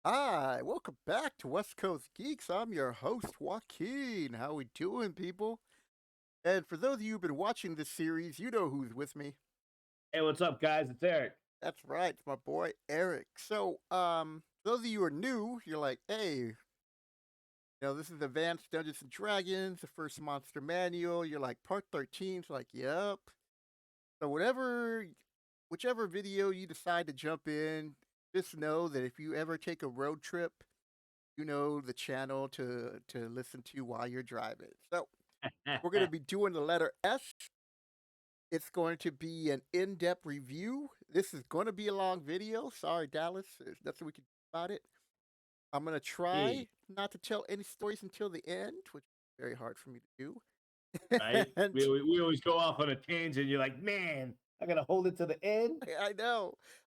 Hi, welcome back to West Coast Geeks. I'm your host, Joaquin. How we doing, people? And for those of you who've been watching this series, you know who's with me. Hey, what's up, guys? It's Eric. That's right, it's my boy Eric. Those of you who are new, you're like, hey, this is Advanced Dungeons and Dragons, the first monster manual. You're like, part 13. It's like, yep. So whichever video you decide to jump in, just know that if you ever take a road trip, you know the channel to listen to while you're driving. So we're going to be doing the letter S. It's going to be an in-depth review. This is going to be a long video. Sorry, Dallas. There's nothing we can do about it. I'm going to try Hey, not to tell any stories until the end, which is very hard for me to do. right? And We always go off on a tangent. You're like, man, I gotta hold it to the end. I know.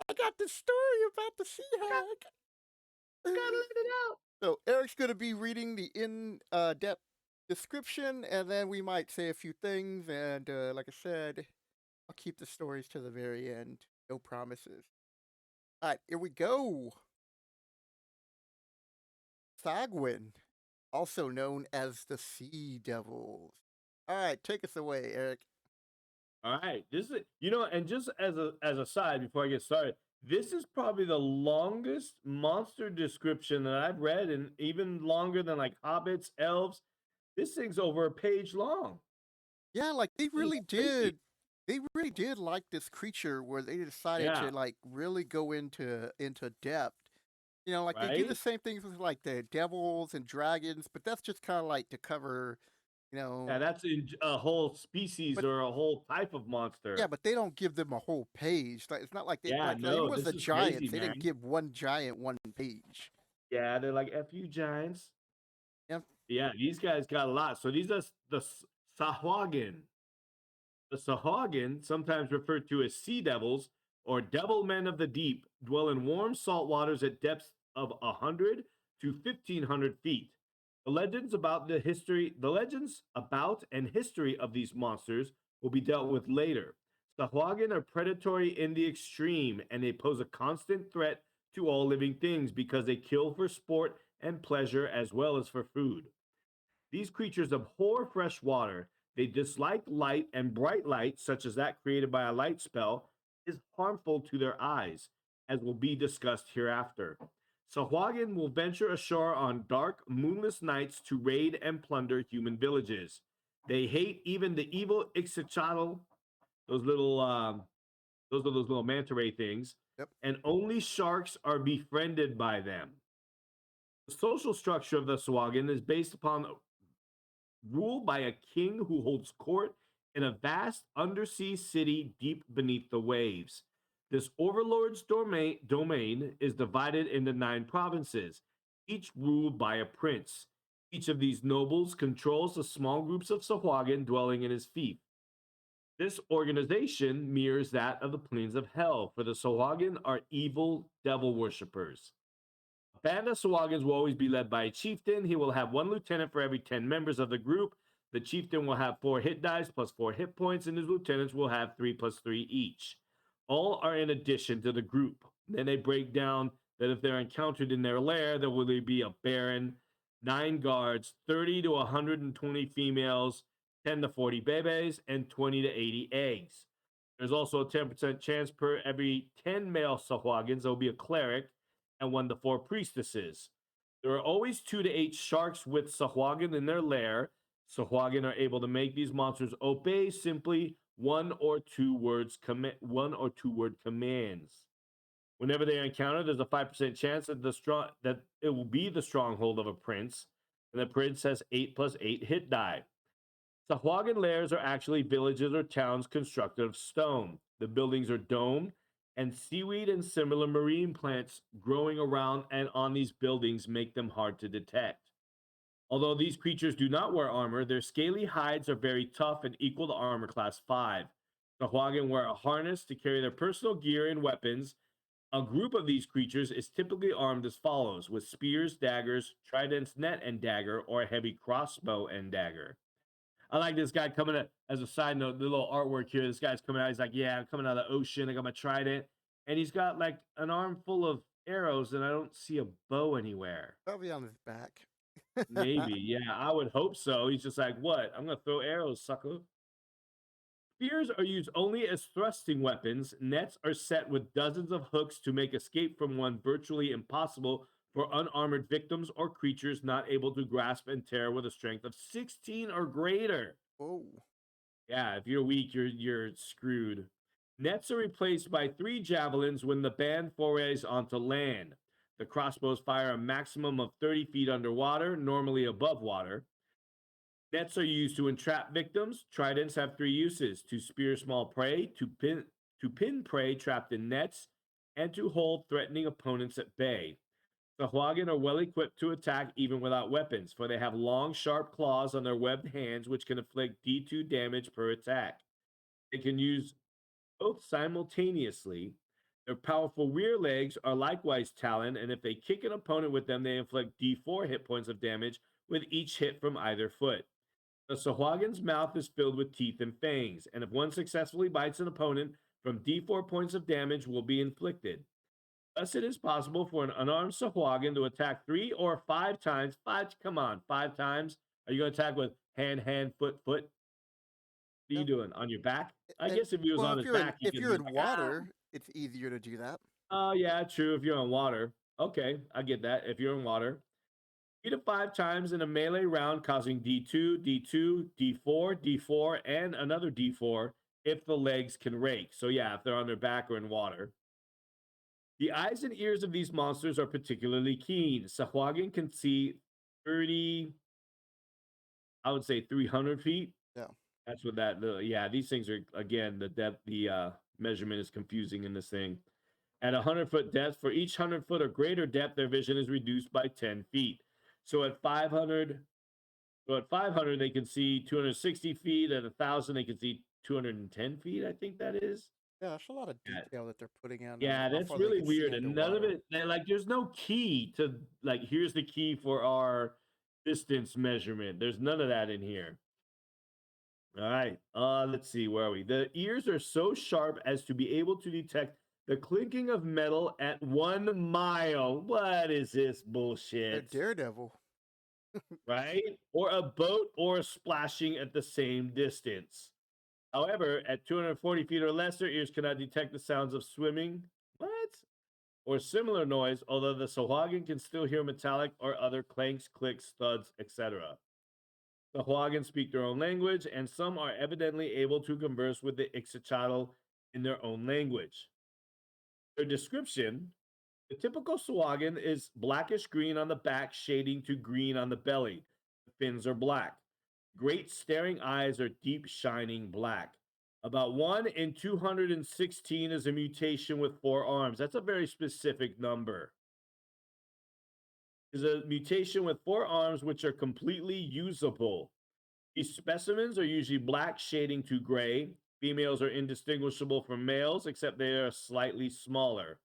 I got this story about the sea I got, I hag. gotta let it out. So Eric's going to be reading the in-depth description, and then we might say a few things. And like I said, I'll keep the stories to the very end. No promises. All right, here we go. Fagwin, also known as the Sea Devils. All right, take us away, Eric. All right, this is and just as a side before I get started, this is probably the longest monster description that I've read, and even longer than like hobbits, elves. This thing's over a page long. Yeah, like they This is really crazy. did. They really did like this creature where they decided Yeah, to like really go into depth. Like they do the right. same things with like the devils and dragons, but that's just kind of like to cover, you Yeah, know. that's in a whole species But or a whole type of yeah, monster. but they don't give them a whole page. Like it's not like they Yeah, like it no, was this the is crazy, giants. They didn't man. give one giant one page. Yeah, they're like F you giants. Yeah, Yeah, these guys got a lot. So these are the Sahuagin. The Sahuagin, sometimes referred to as sea devils or devil men of the deep, dwell in warm salt waters at depths of 100 to 1,500 feet. The legends about and history of these monsters will be dealt with later. Sahuagin are predatory in the extreme, and they pose a constant threat to all living things because they kill for sport and pleasure as well as for food. These creatures abhor fresh water. They dislike light, and bright light, such as that created by a light spell, is harmful to their eyes, as will be discussed hereafter. Sahuagin will venture ashore on dark, moonless nights to raid and plunder human villages. They hate even the evil Ixichatl, those little those are those little manta ray things, yep. and only sharks are befriended by them. The social structure of the Sahuagin is based upon ruled by a king who holds court in a vast undersea city deep beneath the waves. This overlord's domain is divided into 9 provinces, each ruled by a prince. Each of these nobles controls the small groups of Sahuagin dwelling in his fief. This organization mirrors that of the plains of hell, for the Sahuagin are evil devil worshippers. A band of Sawagans will always be led by a chieftain. He will have 1 lieutenant for every 10 members of the group. The chieftain will have 4 hit dice plus 4 hit points, and his lieutenants will have 3 plus 3 each. All are in addition to the group. Then they break down that if they're encountered in their lair, there will be a baron, 9 guards, 30 to 120 females, 10 to 40 bebes, and 20 to 80 eggs. There's also a 10% chance per every 10 male Sahuagins there will be a cleric and 1 to 4 priestesses. There are always 2 to 8 sharks with Sahuagin in their lair. Sahuagin are able to make these monsters obey simply one or two word commands. Whenever they are encountered, there's a 5% chance that it will be the stronghold of a prince, and the prince has 8 plus 8 hit die. Sahuagin lairs are actually villages or towns constructed of stone. The buildings are domed, and seaweed and similar marine plants growing around and on these buildings make them hard to detect. Although these creatures do not wear armor, their scaly hides are very tough and equal to armor class 5. Sahuagin wear a harness to carry their personal gear and weapons. A group of these creatures is typically armed as follows with spears, daggers, tridents, net and dagger, or a heavy crossbow and dagger. I like this guy coming out as a side note, the little artwork here. This guy's coming out. He's like, yeah, I'm coming out of the ocean. I got my trident. And he's got like an arm full of arrows, and I don't see a bow anywhere. Probably on his back. Maybe, yeah, I would hope so. He's just like, "What? I'm gonna throw arrows, sucker." Spears are used only as thrusting weapons. Nets are set with dozens of hooks to make escape from one virtually impossible for unarmored victims or creatures not able to grasp and tear with a strength of 16 or greater. Oh, Yeah, if you're weak, you're screwed. Nets are replaced by 3 javelins when the band forays onto land. The crossbows fire a maximum of 30 feet underwater, normally above water. Nets are used to entrap victims. Tridents have 3 uses: to spear small prey, to pin prey trapped in nets, and to hold threatening opponents at bay. The Sahuagin are well equipped to attack even without weapons, for they have long, sharp claws on their webbed hands, which can inflict D2 damage per attack. They can use both simultaneously. Their powerful rear legs are likewise talon, and if they kick an opponent with them, they inflict D4 hit points of damage with each hit from either foot. The Sahuagin's mouth is filled with teeth and fangs, and if one successfully bites an opponent, from D4 points of damage will be inflicted. Thus, it is possible for an unarmed Sahuagin to attack 3 or 5 times. Come on, 5 times? Are you going to attack with hand, hand, foot, foot? What are yeah. you doing? On your back? I And guess if he was well, on his back, he if could you're be in like, ah. water, it's easier to do that. Oh, yeah, true. If you're on water. Okay, I get that. If you're in water. 3 to 5 times in a melee round, causing D2, D2, D4, D4, and another D4 if the legs can rake. So, yeah, if they're on their back or in water. The eyes and ears of these monsters are particularly keen. Sahuagin can see 30, I would say 300 feet. Yeah. That's what yeah, these things are, again, the depth, the measurement is confusing in this thing. At 100-foot depth, for each 100-foot or greater depth, their vision is reduced by 10 feet. So at 500, they can see 260 feet. At 1,000, they can see 210 feet. I think that is. Yeah, that's a lot of Yeah, detail that they're putting on yeah, how that's far they really can see weird, and none of underwater. it. Like, there's no key to like. Here's the key for our distance measurement. There's none of that in here. All right. Let's see. Where are we? The ears are so sharp as to be able to detect the clinking of metal at 1 mile. What is this They're bullshit? Daredevil. Right? Or a boat or splashing at the same distance. However, at 240 feet or less, their ears cannot detect the sounds of swimming. What? Or similar noise, although the Sahuagin can still hear metallic or other clanks, clicks, thuds, etc. The Sahuagin speak their own language, and some are evidently able to converse with the Ixichatl in their own language. Their description: the typical Sahuagin is blackish green on the back, shading to green on the belly. The fins are black. Great staring eyes are deep, shining black. About 1 in 216 is a mutation with 4 arms. That's a very specific number. Is a mutation with 4 arms which are completely usable. These specimens are usually black, shading to gray. Females are indistinguishable from males, except they are slightly smaller.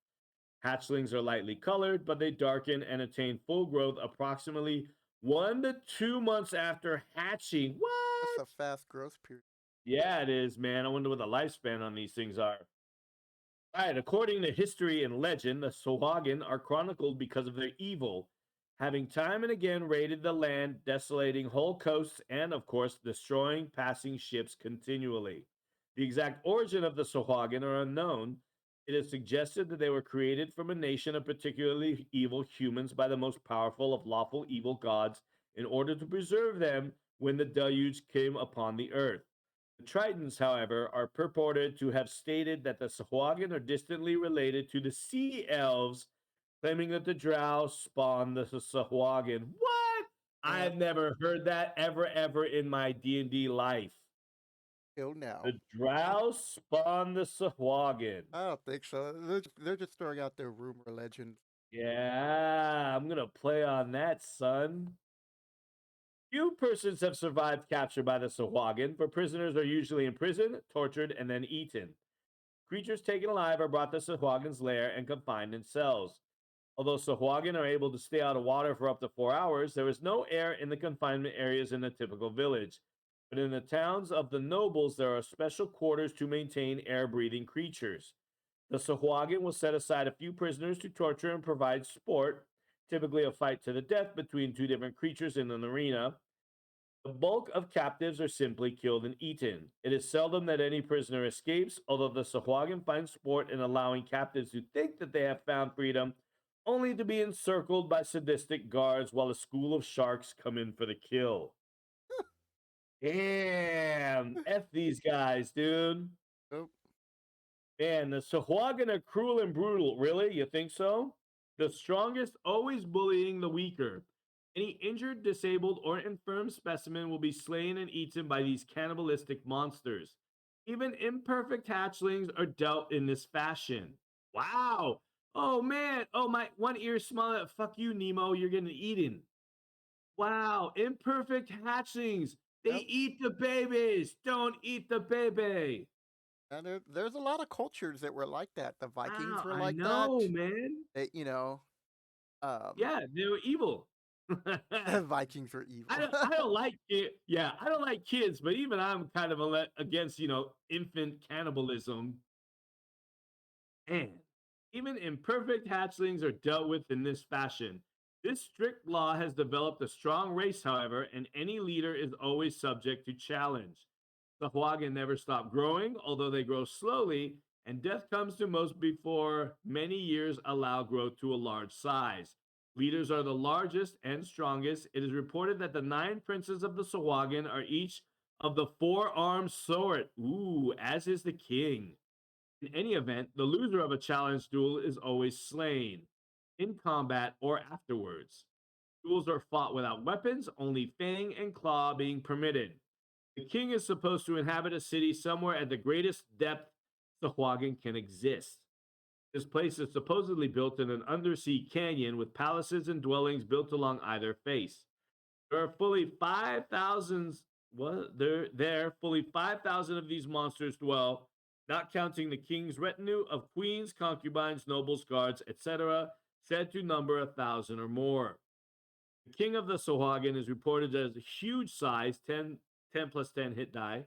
Hatchlings are lightly colored, but they darken and attain full growth approximately 1 to 2 months after hatching. That's What? a fast growth period. Yeah, it is, man. I wonder what the lifespan on these things are. All right, according to history and legend, the Sahuagin are chronicled because of their evil, having time and again raided the land, desolating whole coasts, and, of course, destroying passing ships continually. The exact origin of the Sahuagin are unknown. It is suggested that they were created from a nation of particularly evil humans by the most powerful of lawful evil gods in order to preserve them when the deluge came upon the earth. The Tritons, however, are purported to have stated that the Sahuagin are distantly related to the sea elves, claiming that the Drow spawned the Sahuagin. What? Yeah, I've never heard that ever in my D&D life. till now. The Drow spawned the Sahuagin. I don't think so. They're just throwing out their rumor legends. Yeah, I'm gonna play on that, son. Few persons have survived capture by the Sahuagin, for prisoners are usually imprisoned, tortured, and then eaten. Creatures taken alive are brought to Sahuagin's lair and confined in cells. Although Sahuagin are able to stay out of water for up to 4 hours, there is no air in the confinement areas in a typical village. But in the towns of the nobles, there are special quarters to maintain air breathing creatures. The Sahuagin will set aside a few prisoners to torture and provide sport, typically a fight to the death between two different creatures in an arena. The bulk of captives are simply killed and eaten. It is seldom that any prisoner escapes, although the Sahuagin find sport in allowing captives to think that they have found freedom, only to be encircled by sadistic guards while a school of sharks come in for the kill. Damn, F these guys, dude. Oh, Man, the Sahuagin are cruel and brutal. Really? You think so? The strongest always bullying the weaker. Any injured, disabled, or infirm specimen will be slain and eaten by these cannibalistic monsters. Even imperfect hatchlings are dealt in this fashion. Wow. Oh man. Oh my one ear small. Fuck you, Nemo. You're getting eaten. Wow. Imperfect hatchlings. They yep. eat the babies. Don't eat the baby. And there's a lot of cultures that were like that. The Vikings Wow, were I like that. know, man. They, um, Yeah, they were evil. Vikings were evil. I don't like it. Yeah, I don't like kids, but even I'm kind of against infant cannibalism. And even imperfect hatchlings are dealt with in this fashion. This strict law has developed a strong race, however, and any leader is always subject to challenge. The Huagin never stop growing, although they grow slowly, and death comes to most before many years allow growth to a large size. Leaders are the largest and strongest. It is reported that the 9 princes of the Sahuagin are each of the four-armed sort. Ooh, as is the king. In any event, the loser of a challenge duel is always slain, in combat or afterwards. Duels are fought without weapons, only fang and claw being permitted. The king is supposed to inhabit a city somewhere at the greatest depth Sahuagin can exist. This place is supposedly built in an undersea canyon with palaces and dwellings built along either face. There are fully 5,000 fully 5,000 of these monsters dwell, not counting the king's retinue of queens, concubines, nobles, guards, etc., said to number 1,000 or more. The king of the Sahuagin is reported as a huge size, 10 plus 10 hit die,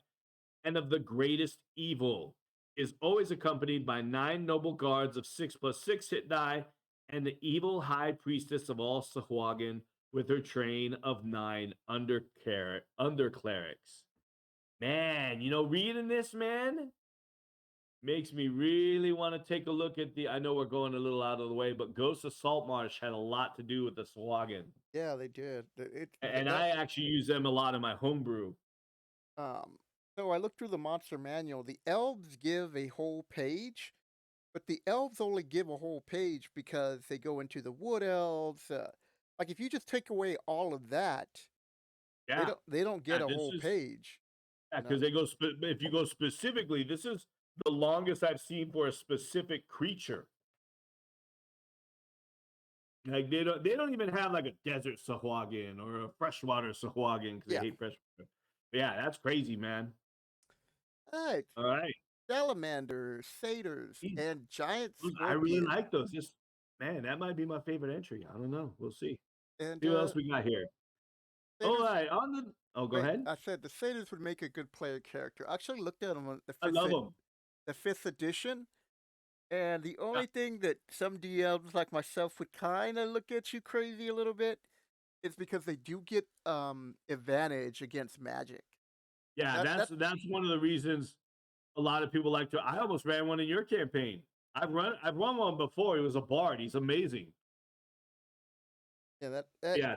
and of the greatest evil. Is always accompanied by 9 noble guards of 6 plus 6 hit die, and the evil high priestess of all Sahuagin with her train of 9 under clerics. Man, reading this, man, makes me really want to take a look at I know we're going a little out of the way, but Ghosts of Saltmarsh had a lot to do with the Sahuagin. Yeah, they did. And That I actually use them a lot in my homebrew. um. So I looked through the monster manual. The elves give a whole page, but the elves only give a whole page because they go into the wood elves. Like if you just take away all of that, Yeah. they don't get Yeah, a this whole is page. Yeah, You know. because if you go specifically, this is the longest I've seen for a specific creature. Like they don't even have like a desert Sahuagin or a freshwater Sahuagin because they Yeah. hate freshwater. But yeah, that's crazy, man. All right. All right. Salamanders, satyrs, Jeez, and giant I really scorpions. like those. Just man, that might be my favorite entry. I don't know. We'll see. And See what else we got here. All satyrs. right, go Wait, ahead. I said the satyrs would make a good player character. I actually looked at them on I love them. the fifth edition, and the Yeah, only thing that some DMs like myself would kind of look at you crazy a little bit is because they do get advantage against magic. yeah, That that's one of the reasons a lot of people like to. I almost ran one in your campaign. I've run one before. He was a bard. He's amazing. yeah that Yeah,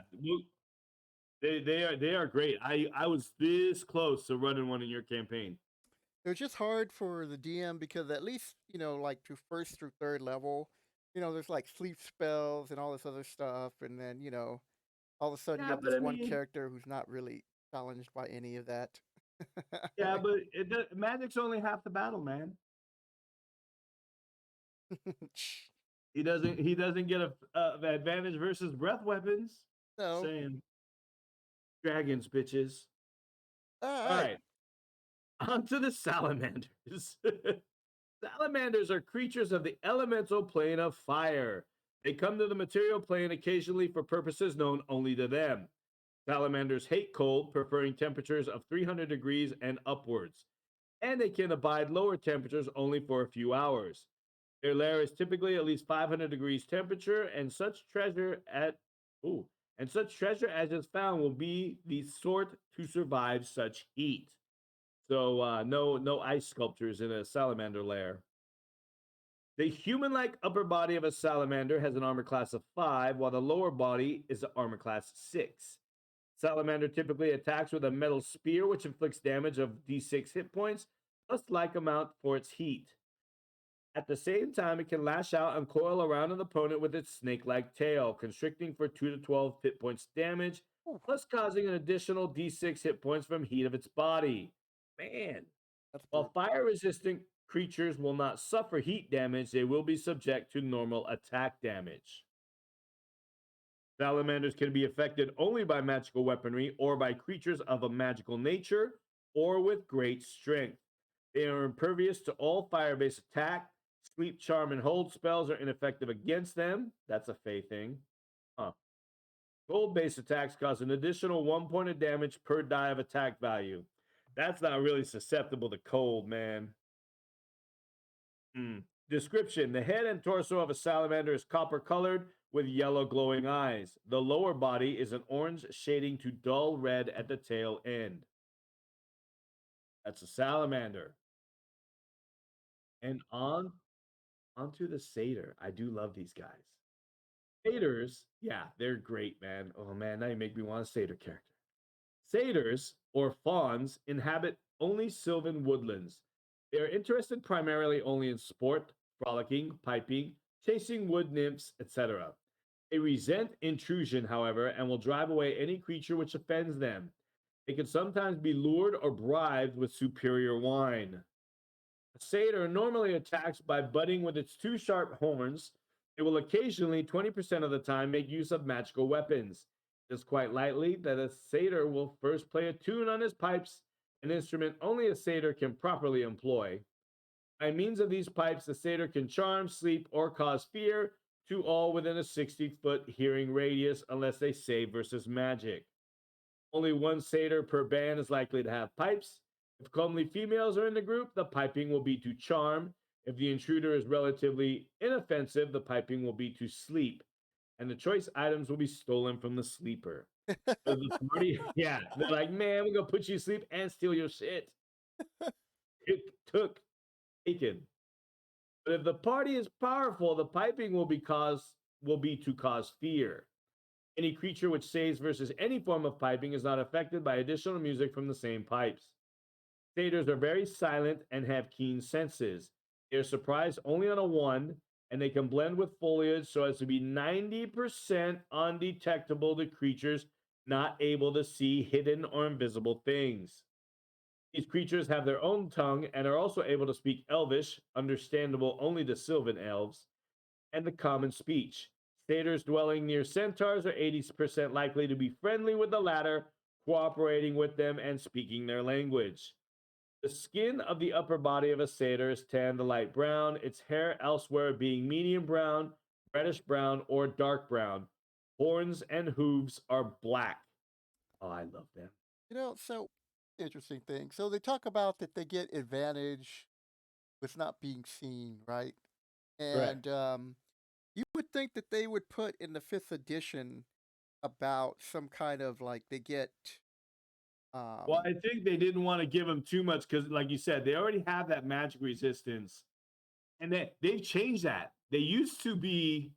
they are great. I was this close to running one in your campaign. it was just hard for the DM because at least like to first through third level, there's like sleep spells and all this other stuff, and then all of a sudden you Yeah, have but this I one mean, character who's not really challenged by any of that. yeah, but magic's only half the battle, man. He doesn't get a advantage versus breath weapons. So, Saying dragons, bitches. all All right. right, on to the salamanders. Salamanders are creatures of the elemental plane of fire. They come to the material plane occasionally for purposes known only to them. Salamanders hate cold, preferring temperatures of 300 degrees and upwards, and they can abide lower temperatures only for a few hours. Their lair is typically at least 500 degrees temperature, and ooh, such treasure as is found will be the sort to survive such heat. So no ice sculptures in a salamander lair. The human-like upper body of a salamander has an armor class of 5, while the lower body is an armor class 6. Salamander typically attacks with a metal spear, which inflicts damage of d6 hit points, plus like amount for its heat. At the same time, it can lash out and coil around an opponent with its snake-like tail, constricting for 2 to 12 hit points damage, Ooh, plus causing an additional d6 hit points from heat of its body. Man. that's While brutal. fire-resistant creatures will not suffer heat damage, they will be subject to normal attack damage. Salamanders can be affected only by magical weaponry or by creatures of a magical nature or with great strength. They are impervious to all fire based attack. Sleep, charm, and hold spells are ineffective against them. That's a Fey thing. Huh. Cold based attacks cause an additional 1 point of damage per die of attack value. That's not really susceptible to cold, man. Description: the head and torso of a salamander is copper colored with yellow glowing eyes. The lower body is an orange shading to dull red at the tail end. That's a salamander. And onto the satyr. I do love these guys. Satyrs, yeah, they're great, man. Oh man, now you make me want a satyr character. Satyrs, or fauns, inhabit only sylvan woodlands. They are interested primarily only in sport, frolicking, piping, chasing wood nymphs, etc. They resent intrusion, however, and will drive away any creature which offends them. They can sometimes be lured or bribed with superior wine. A satyr normally attacks by butting with its two sharp horns. It will occasionally, 20% of the time, make use of magical weapons. It's quite likely that a satyr will first play a tune on his pipes, an instrument only a satyr can properly employ. By means of these pipes, the satyr can charm, sleep, or cause fear to all within a 60-foot hearing radius unless they save versus magic. Only one satyr per band is likely to have pipes. If comely females are in the group, the piping will be to charm. If the intruder is relatively inoffensive, the piping will be to sleep. And the choice items will be stolen from the sleeper. So the party, yeah, they're like, man, we're gonna put you to sleep and steal your shit. It took taken. But if the party is powerful, the piping will be to cause fear. Any creature which saves versus any form of piping is not affected by additional music from the same pipes. Satyrs are very silent and have keen senses. They are surprised only on a 1, and they can blend with foliage so as to be 90% undetectable to creatures not able to see hidden or invisible things. These creatures have their own tongue and are also able to speak Elvish, understandable only to Sylvan elves, and the common speech. Satyrs dwelling near centaurs are 80% likely to be friendly with the latter, cooperating with them and speaking their language. The skin of the upper body of a satyr is tan to light brown, its hair elsewhere being medium brown, reddish brown, or dark brown. Horns and hooves are black. Oh, I love them. So interesting thing. So they talk about that they get advantage with not being seen, right? Correct. And you would think that they would put in the fifth edition about some kind of like they get Well, um I think they didn't want to give them too much because, like you said, they already have that magic resistance, and they've changed that. They used to be.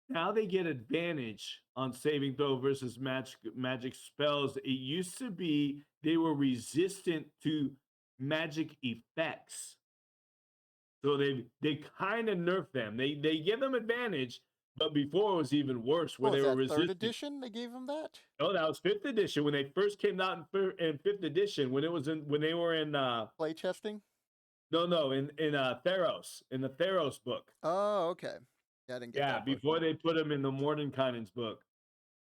Now they get advantage on saving throw versus magic spells. It used to be they were resistant to magic effects. So they kind of nerfed them. They give them advantage, but before it was even worse where what they was were that third resistant. edition they gave them that? Oh, that was fifth edition when they first came out in fifth edition when it was in when they were in Play testing? no in Theros in the Theros book. Oh, okay. Yeah, I didn't get Yeah, that book. before they put them in the Mordenkainen's book.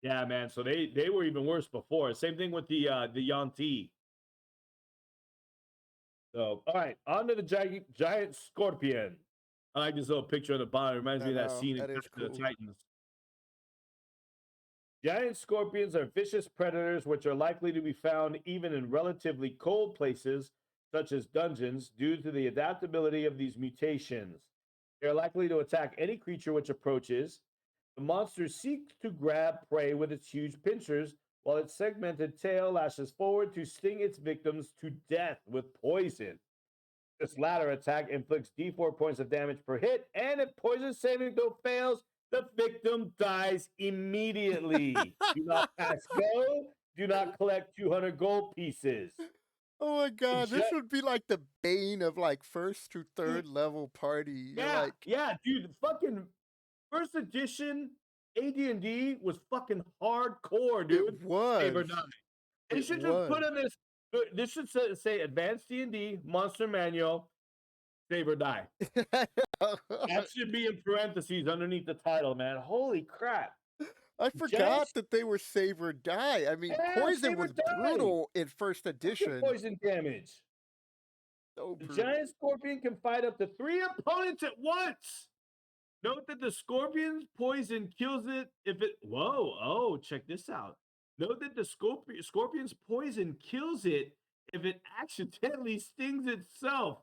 Yeah, man. So they were even worse before. Same thing with the Yanti. So all right, on to the giant scorpion. I like this little picture on the bottom. It reminds I me of that know. scene in That is Attack of the cool. Titans. Giant scorpions are vicious predators which are likely to be found even in relatively cold places, such as dungeons, due to the adaptability of these mutations. They're likely to attack any creature which approaches. The monster seeks to grab prey with its huge pincers, while its segmented tail lashes forward to sting its victims to death with poison. This latter attack inflicts d4 points of damage per hit, and if poison saving throw fails, the victim dies immediately. Do not pass go. Do not collect 200 gold pieces. Oh my god, Ju- this would be like the bane of like first to third level party. You're Yeah, like, yeah, dude. Fucking first edition AD&D was fucking hardcore, it dude. Save or was. die. They It should just was. put in this. This should say Advanced D&D Monster Manual. Save or die. That should be in parentheses underneath the title, man. Holy crap! I Giant, forgot that they were save or die. I mean, yeah, poison save or was die. brutal in first Look at edition. poison damage. So The brutal. giant scorpion can fight up to 3 opponents at once. Note that the scorpion's poison kills it if it. Whoa! Oh, check this out. Note that the scorpion's poison kills it if it accidentally stings itself.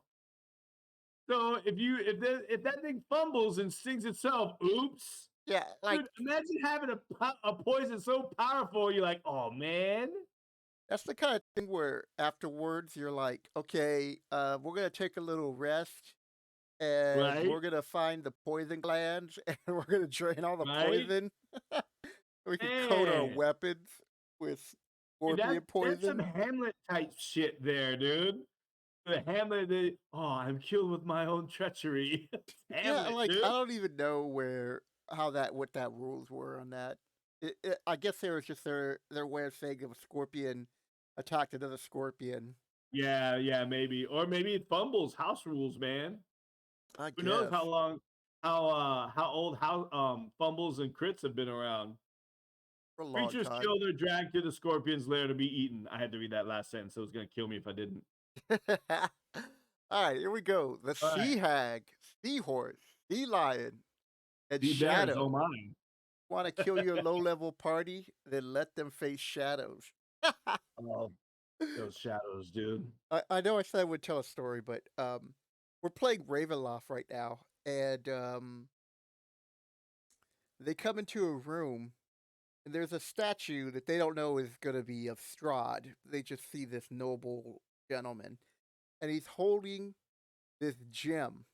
So if that thing fumbles and stings itself, oops. Yeah, like Dude, imagine having a poison so powerful, you're like, oh man. that's the kind of thing where afterwards you're like, okay, we're gonna take a little rest and Right? we're gonna find the poison glands and we're gonna drain all the Right? poison. We can coat our Man. weapons with Dude, scorpion that's some poison. Hamlet type shit there, dude. The Hamlet, I'm killed with my own treachery. Yeah, Hamlet, like I dude. don't even know what that rules were on that. I guess there was just their way of saying if a scorpion attacked another scorpion. Yeah, yeah, maybe. Or maybe it fumbles. House rules, man. I Who knows guess how long how old how fumbles and crits have been around. for a long Creatures time. killed or dragged to the scorpion's lair to be eaten. I had to read that last sentence, so it was gonna kill me if I didn't. All right, here we go. The All right. sea hag, seahorse, sea lion, and Sea bears, oh shadow. my. Want to kill your low level party? Then let them face shadows. Oh, those shadows, dude. I know I said I would tell a story, but we're playing Ravenloft right now, and they come into a room, and there's a statue that they don't know is going to be of Strahd. They just see this noble gentleman, and he's holding this gem,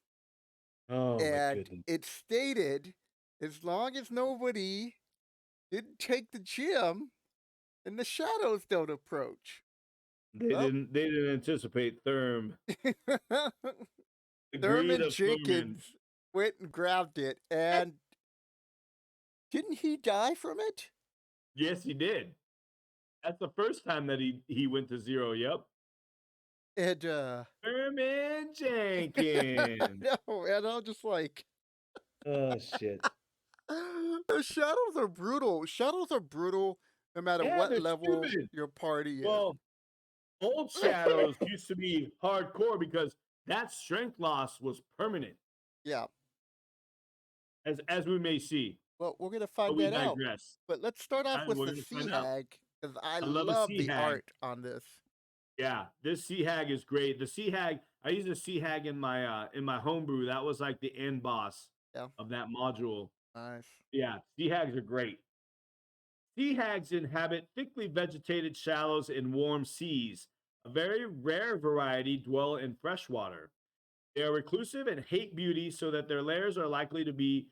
Oh my and goodness. it's stated as long as nobody didn't take the gem, and the shadows don't approach. Well, They didn't anticipate Therm. The greed Thurman of Thurman. Jenkins went and grabbed it, and didn't he die from it? Yes, he did. That's the first time that he went to zero. Yep. And Thurman I Jenkins. know, and I'm just like, Oh shit. the shadows are brutal. Shadows are brutal no matter Yeah, what they're level stupid. your party is. Well, old shadows used to be hardcore because that strength loss was permanent, Yeah. as we may see. Well, we're gonna But find we that out. digress. But let's start off And with we're the gonna sea find out. hag because I I love a love sea the hag. art on this. Yeah, this sea hag is great. The sea hag, I used a sea hag in my homebrew. That was like the end boss Yeah. of that module. Nice. Yeah, sea hags are great. Sea hags inhabit thickly vegetated shallows in warm seas. A very rare variety dwell in freshwater. They are reclusive and hate beauty, so that their lairs are likely to be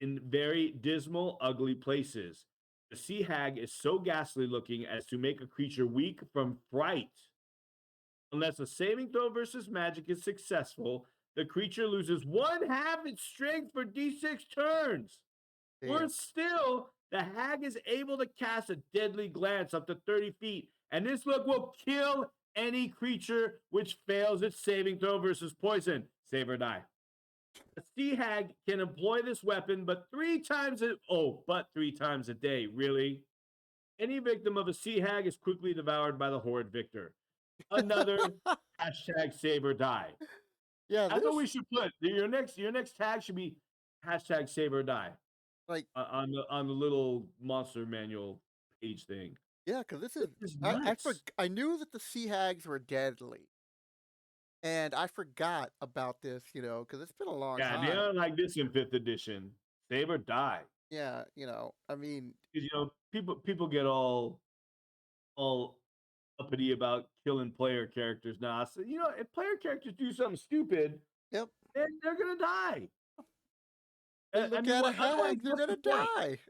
in very dismal, ugly places. The sea hag is so ghastly looking as to make a creature weak from fright. Unless a saving throw versus magic is successful, the creature loses one half its strength for d6 turns. Damn. Worse still, the hag is able to cast a deadly glance up to 30 feet, and this look will kill any creature which fails its saving throw versus poison. Save or die. A sea hag can employ this weapon, but 3 times a day. Really? Any victim of a sea hag is quickly devoured by the horde victor. Another hashtag save or die. Yeah, That's what this we should put. Your next tag should be hashtag save or die like on the little monster manual page thing. yeah, because this This is is nuts. I knew that the sea hags were deadly, And I forgot about this, because it's been a long Yeah, they time. don't like this in 5th edition. Save or die. Yeah, I mean, 'Cause, people get all uppity about killing player characters now. So, if player characters do something stupid, yep. then they're gonna die. They I look mean, at a what otherwise, hag, they're what's the gonna point?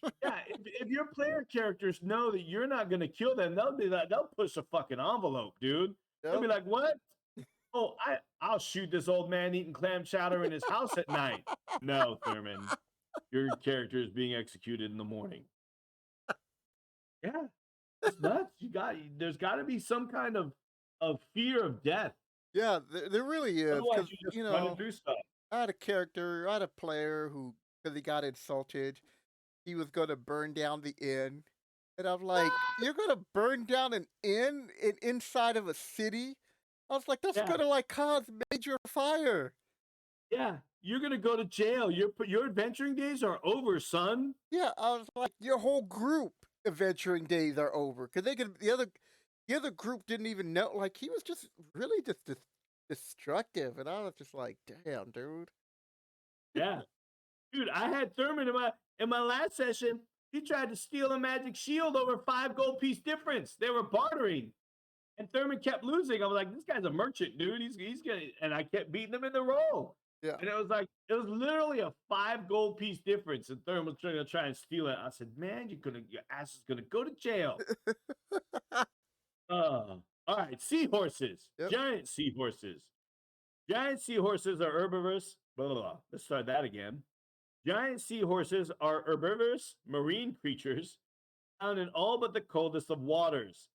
die. Yeah, if your player characters know that you're not gonna kill them, they'll be like, they'll push a fucking envelope, dude. They'll Yep. be like, "What? Oh, I'll shoot this old man eating clam chowder in his house at night." No, Thurman, your character is being executed in the morning. Yeah, it's nuts. There's got to be some kind of fear of death. Yeah, there really is. Otherwise, Because, you're just running through stuff. I had a player who, because he got insulted, he was going to burn down the inn. And I'm like, What? you're going to burn down an inn inside of a city? I was like, that's Yeah, going to like cause major fire. yeah. You're gonna go to jail. Your adventuring days are over, son. Yeah, I was like, your whole group adventuring days are over. Because the other group didn't even know. Like, he was just really just destructive. And I was just like, damn, dude. Yeah. Dude, I had Thurman in my last session. He tried to steal a magic shield over 5 gold piece difference. They were bartering, and Thurman kept losing. I was like, "This guy's a merchant, dude. He's gonna." And I kept beating him in the roll, Yeah. and it was literally a 5 gold piece difference. And Thurman was trying to try and steal it. I said, "Man, your ass is gonna go to jail." All right, seahorses, Yep. giant seahorses. Giant seahorses are herbivorous. Blah, blah, blah. Let's start that again. Giant seahorses are herbivorous marine creatures found in all but the coldest of waters.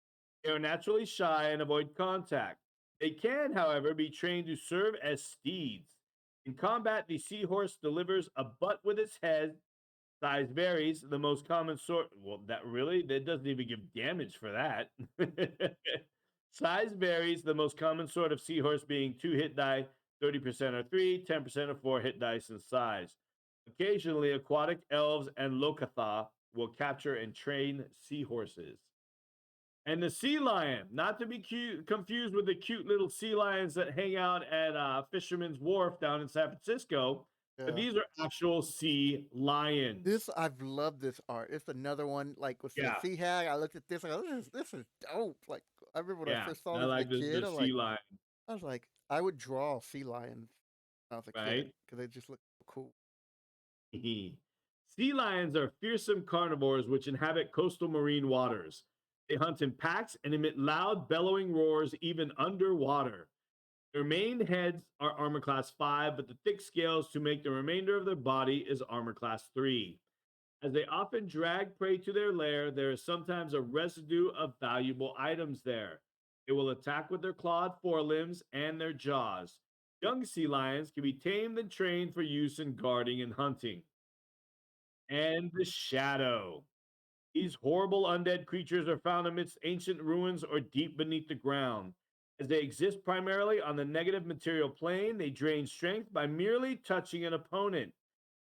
They are naturally shy and avoid contact. They can, however, be trained to serve as steeds. In combat, the seahorse delivers a butt with its head. Size varies. The most common sort. Well, that doesn't even give damage for that. Size varies. The most common sort of seahorse being 2 hit die, 30% are 3, 10% are 4 hit dice in size. Occasionally, aquatic elves and Lokatha will capture and train seahorses. And the sea lion, not to be confused with the cute little sea lions that hang out at Fisherman's Wharf down in San Francisco, but Yeah. these are actual sea lions. I've loved this art. It's another one like with the Yeah, sea hag. I looked at this. I go, this is dope. Like I remember when I yeah. first saw I this as a like kid. the sea lion, I was like, I would draw sea lions when I was a kid right? because they just look so cool. Sea lions are fearsome carnivores which inhabit coastal marine waters. They hunt in packs and emit loud, bellowing roars even underwater. Their main heads are armor class 5, but the thick scales to make the remainder of their body is armor class 3. As they often drag prey to their lair, there is sometimes a residue of valuable items there. They will attack with their clawed forelimbs and their jaws. Young sea lions can be tamed and trained for use in guarding and hunting. And the shadow. These horrible undead creatures are found amidst ancient ruins or deep beneath the ground. As they exist primarily on the negative material plane, they drain strength by merely touching an opponent.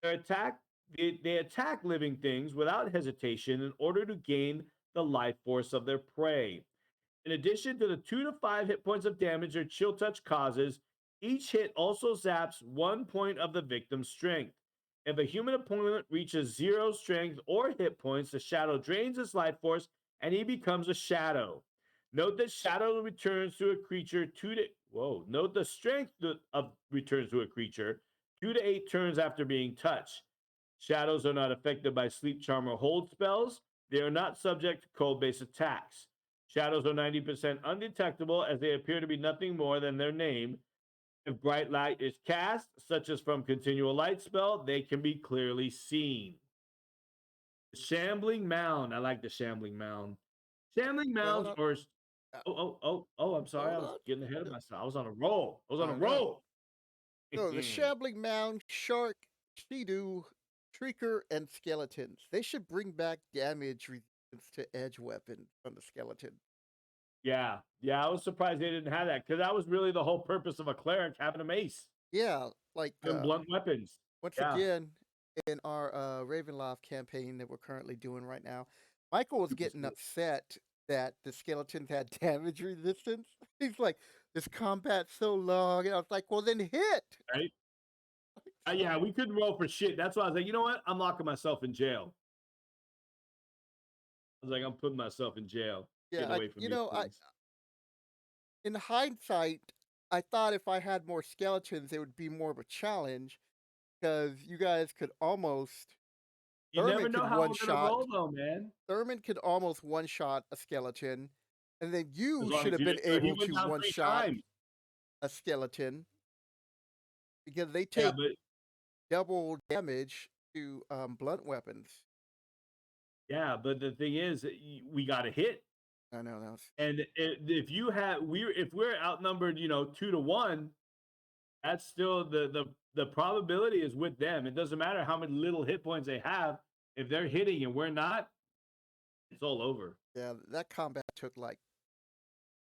Their attack, they attack living things without hesitation in order to gain the life force of their prey. In addition to the 2 to 5 hit points of damage their chill touch causes, each hit also zaps 1 point of the victim's strength. If a human opponent reaches 0 strength or hit points, the shadow drains his life force and he becomes a shadow. Note that shadow returns to a creature Note the strength of returns to a creature 2 to 8 turns after being touched. Shadows are not affected by sleep charm or hold spells. They are not subject to cold base attacks. Shadows are 90% undetectable as they appear to be nothing more than their name. If bright light is cast, such as from continual light spell, they can be clearly seen. The shambling mound. I like the shambling mound. Shambling Wait, hold mounds on. or Uh, I'm sorry. I Hold was on. getting ahead of Yep, myself. I was on a roll. I was on a I know. roll. So the shambling mound, shark, sea-doo, shrieker, and skeletons. They should bring back damage resistance to edge weapons on the skeleton. Yeah. Yeah, I was surprised they didn't have that because that was really the whole purpose of a cleric having a mace Yeah, like and blunt weapons. once Yeah. again in our Ravenloft campaign that we're currently doing right now, Michael was Super getting sweet. upset that the skeletons had damage resistance. He's like, "This combat's so long," and I was like, "Well, then hit." right? Yeah, we couldn't roll for shit. That's why I was like, you know what? I'm locking myself in jail. I was like, I'm putting myself in jail, Yeah, getting away from these I things. in hindsight, I thought if I had more skeletons, it would be more of a challenge because you guys could almost You never Thurman could know how one we're gonna shot roll, though, man. Thurman could almost one shot a skeleton, and then As you long should as have you been didn't, he able went to down one three shot times. a skeleton because they Yeah, take but double damage to blunt weapons. but the thing is, we got a hit, I know that's and if you have if we're outnumbered, 2-1, that's still the probability is with them. It doesn't matter how many little hit points they have. If they're hitting and we're not, it's all over. yeah. That combat took like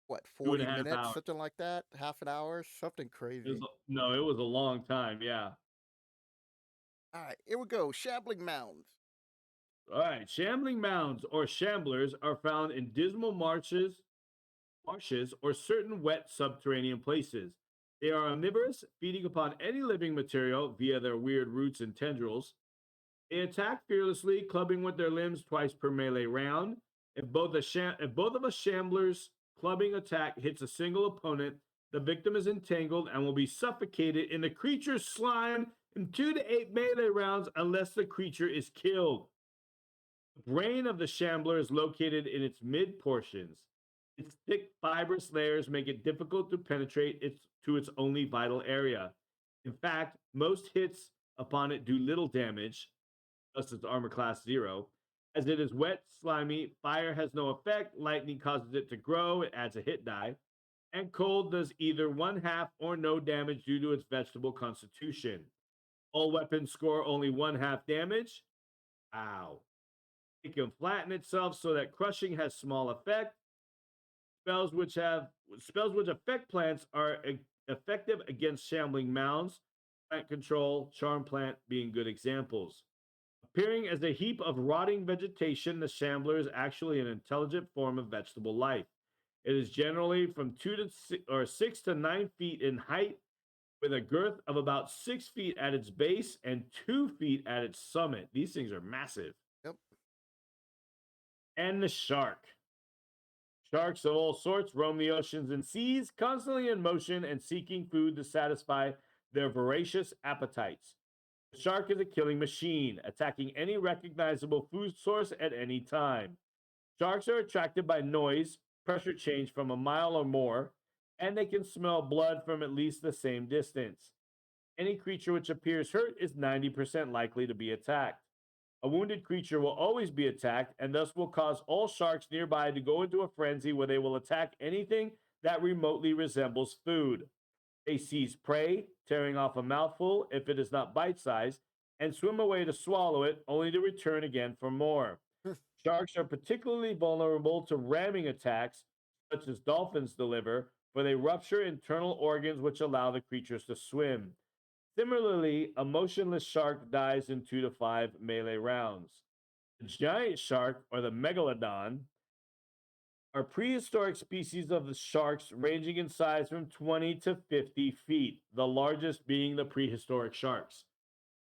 what Two and 40 a half minutes, hours. something like that, half an hour, something It was crazy. no, it was a long time. Yeah. All right, here we go. Shambling mounds. All right. Shambling mounds or shamblers are found in dismal marshes, or certain wet subterranean places. They are omnivorous, feeding upon any living material via their weird roots and tendrils. They attack fearlessly, clubbing with their limbs twice per melee round. If both of a shambler's clubbing attack hits a single opponent, the victim is entangled and will be suffocated in the creature's slime in 2 to 8 melee rounds unless the creature is killed. The brain of the shambler is located in its mid portions. Its thick, fibrous layers make it difficult to penetrate to its only vital area. In fact, most hits upon it do little damage, thus its armor class 0. As it is wet, slimy, fire has no effect, lightning causes it to grow, it adds a hit die, and cold does either one half or no damage due to its vegetable constitution. All weapons score only one half damage. Ow. It can flatten itself so that crushing has small effect. Spells which affect plants are effective against shambling mounds. Plant control, charm plant being good examples. Appearing as a heap of rotting vegetation, the shambler is actually an intelligent form of vegetable life. It is generally from 6 to 9 feet in height, with a girth of about 6 feet at its base and 2 feet at its summit. These things are massive. Yep. And the shark. Sharks of all sorts roam the oceans and seas, constantly in motion and seeking food to satisfy their voracious appetites. The shark is a killing machine, attacking any recognizable food source at any time. Sharks are attracted by noise, pressure change from a mile or more, and they can smell blood from at least the same distance. Any creature which appears hurt is 90% likely to be attacked. A wounded creature will always be attacked and thus will cause all sharks nearby to go into a frenzy where they will attack anything that remotely resembles food. They seize prey, tearing off a mouthful if it is not bite sized, and swim away to swallow it, only to return again for more. Sharks are particularly vulnerable to ramming attacks, such as dolphins deliver, for they rupture internal organs which allow the creatures to swim. Similarly, a motionless shark dies in 2 to 5 melee rounds. The giant shark, or the megalodon, are prehistoric species of the sharks ranging in size from 20 to 50 feet, the largest being the prehistoric sharks.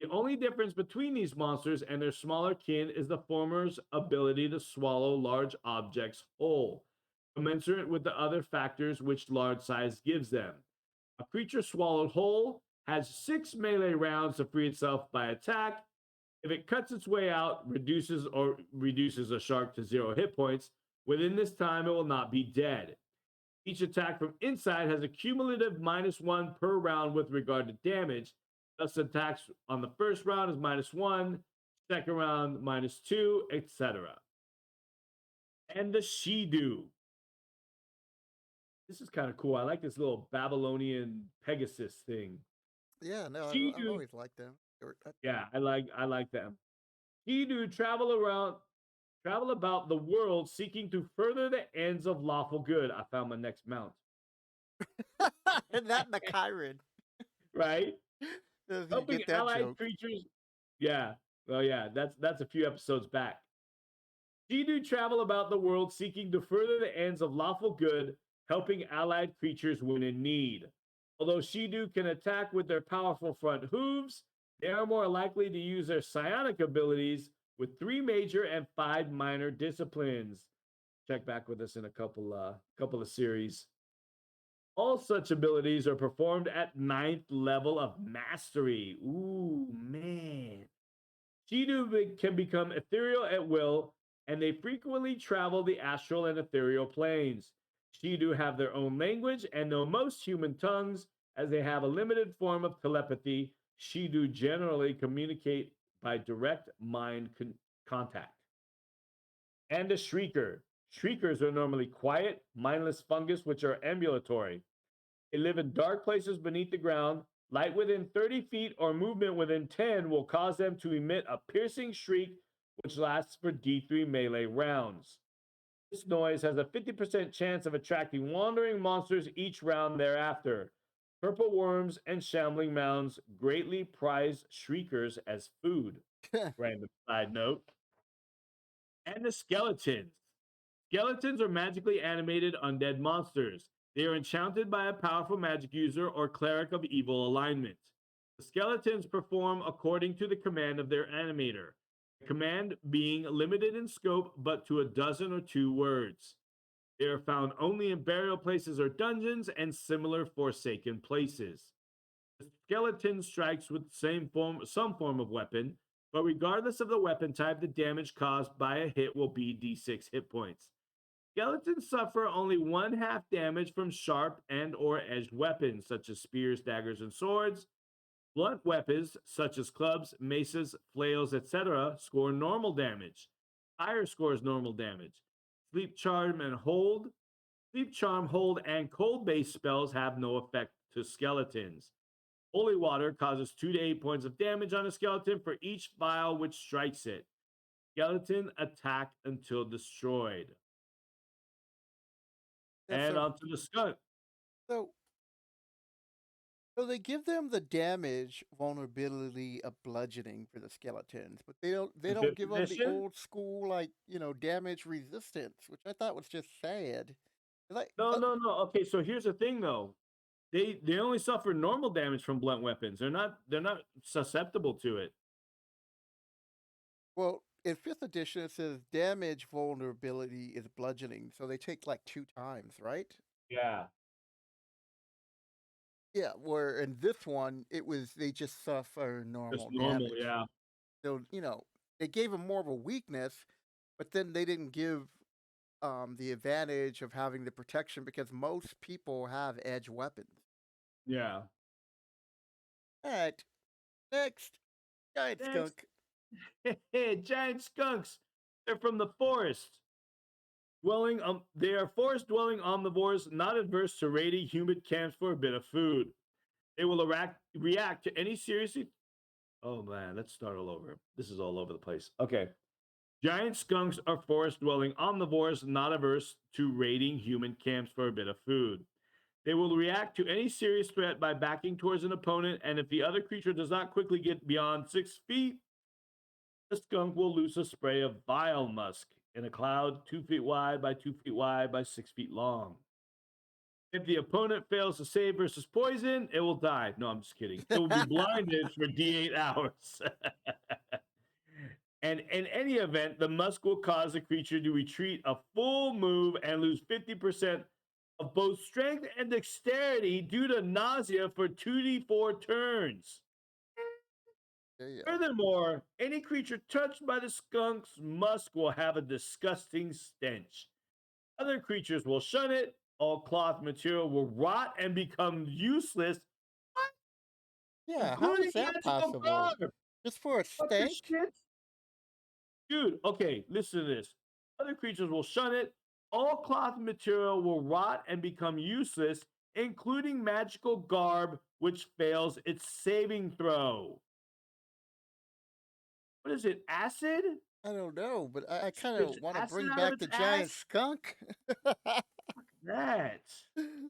The only difference between these monsters and their smaller kin is the former's ability to swallow large objects whole, commensurate with the other factors which large size gives them. A creature swallowed whole has 6 melee rounds to free itself by attack. If it cuts its way out, reduces a shark to 0 hit points, within this time it will not be dead. Each attack from inside has a cumulative -1 per round with regard to damage. Thus, attacks on the first round is -1, second round -2, etc. And the Shidu. This is kind of cool. I like this little Babylonian Pegasus thing. Yeah, no, I've Shidu, always liked them. yeah, I like them. Shidu travel about the world seeking to further the ends of lawful good. I found my next mount. And that and the Kyron. Right? Doesn't you Helping get that allied joke? creatures. Yeah. Well, yeah, that's a few episodes back. Shidu travel about the world seeking to further the ends of lawful good, helping allied creatures when in need. Although Shidu can attack with their powerful front hooves, they are more likely to use their psionic abilities with 3 major and 5 minor disciplines. Check back with us in a couple of series. All such abilities are performed at ninth level of mastery. Ooh, man. Shidu can become ethereal at will, and they frequently travel the astral and ethereal planes. Shidu have their own language and know most human tongues, as they have a limited form of telepathy. Shidu generally communicate by direct contact. And a shrieker. Shriekers are normally quiet, mindless fungus which are ambulatory. They live in dark places beneath the ground. Light within 30 feet or movement within 10 will cause them to emit a piercing shriek, which lasts for D3 melee rounds. This noise has a 50% chance of attracting wandering monsters each round thereafter. Purple worms and shambling mounds greatly prize shriekers as food. Random side note. And the skeletons. Skeletons are magically animated undead monsters. They are enchanted by a powerful magic user or cleric of evil alignment. The skeletons perform according to the command of their animator, the command being limited in scope but to a dozen or 2 words. They are found only in burial places or dungeons and similar forsaken places. The skeleton strikes with some form of weapon, but regardless of the weapon type, the damage caused by a hit will be d6 hit points. Skeletons suffer only 1/2 damage from sharp and or edged weapons, such as spears, daggers, and swords. Blunt weapons, such as clubs, maces, flails, etc., score normal damage. Fire scores normal damage. Sleep, charm, and hold. Sleep, charm, hold, and cold-based spells have no effect to skeletons. Holy water causes 2 to 8 points of damage on a skeleton for each vial which strikes it. Skeleton attack until destroyed. Yeah, And onto the skunk. so so they give them the damage vulnerability of bludgeoning for the skeletons, but they In don't fifth give them the edition? old school damage resistance, which I thought was just sad. Like No, no, no. Okay, so here's the thing though. They only suffer normal damage from blunt weapons. They're not susceptible to it. well, in fifth edition it says damage vulnerability is bludgeoning, so they take like 2 times, right? Yeah. Yeah, where in this one it was they just suffer Just normal normal, damage. yeah. So, they gave him more of a weakness, but then they didn't give the advantage of having the protection because most people have edge weapons. Yeah. All right, next, giant Next. skunk. Giant skunks. They're from the forest. They are forest dwelling omnivores, not adverse to raiding human camps for a bit of food. They will react to any seriously. Oh man, let's start all over. This is all over the place. Okay. Giant skunks are forest dwelling omnivores, not averse to raiding human camps for a bit of food. They will react to any serious threat by backing towards an opponent, and if the other creature does not quickly get beyond 6 feet, the skunk will loose a spray of vile musk in a cloud 2 feet wide by 2 feet wide by 6 feet long. If the opponent fails to save versus poison, it will die. No, I'm just kidding. It will be blinded for D8 hours. And in any event, the musk will cause the creature to retreat a full move and lose 50% of both strength and dexterity due to nausea for 2d4 turns. There you go. Furthermore, any creature touched by the skunk's musk will have a disgusting stench. Other creatures will shun it. All cloth material will rot and become useless, Yeah, how including is that magical possible? garb. Just for a What the stank? shit? Dude, okay, listen to this. Other creatures will shun it. All cloth material will rot and become useless, including magical garb, which fails its saving throw. What is it? Acid? I don't know, but I kind Spits of want to acid bring out of back its the giant ass? skunk. That. I'm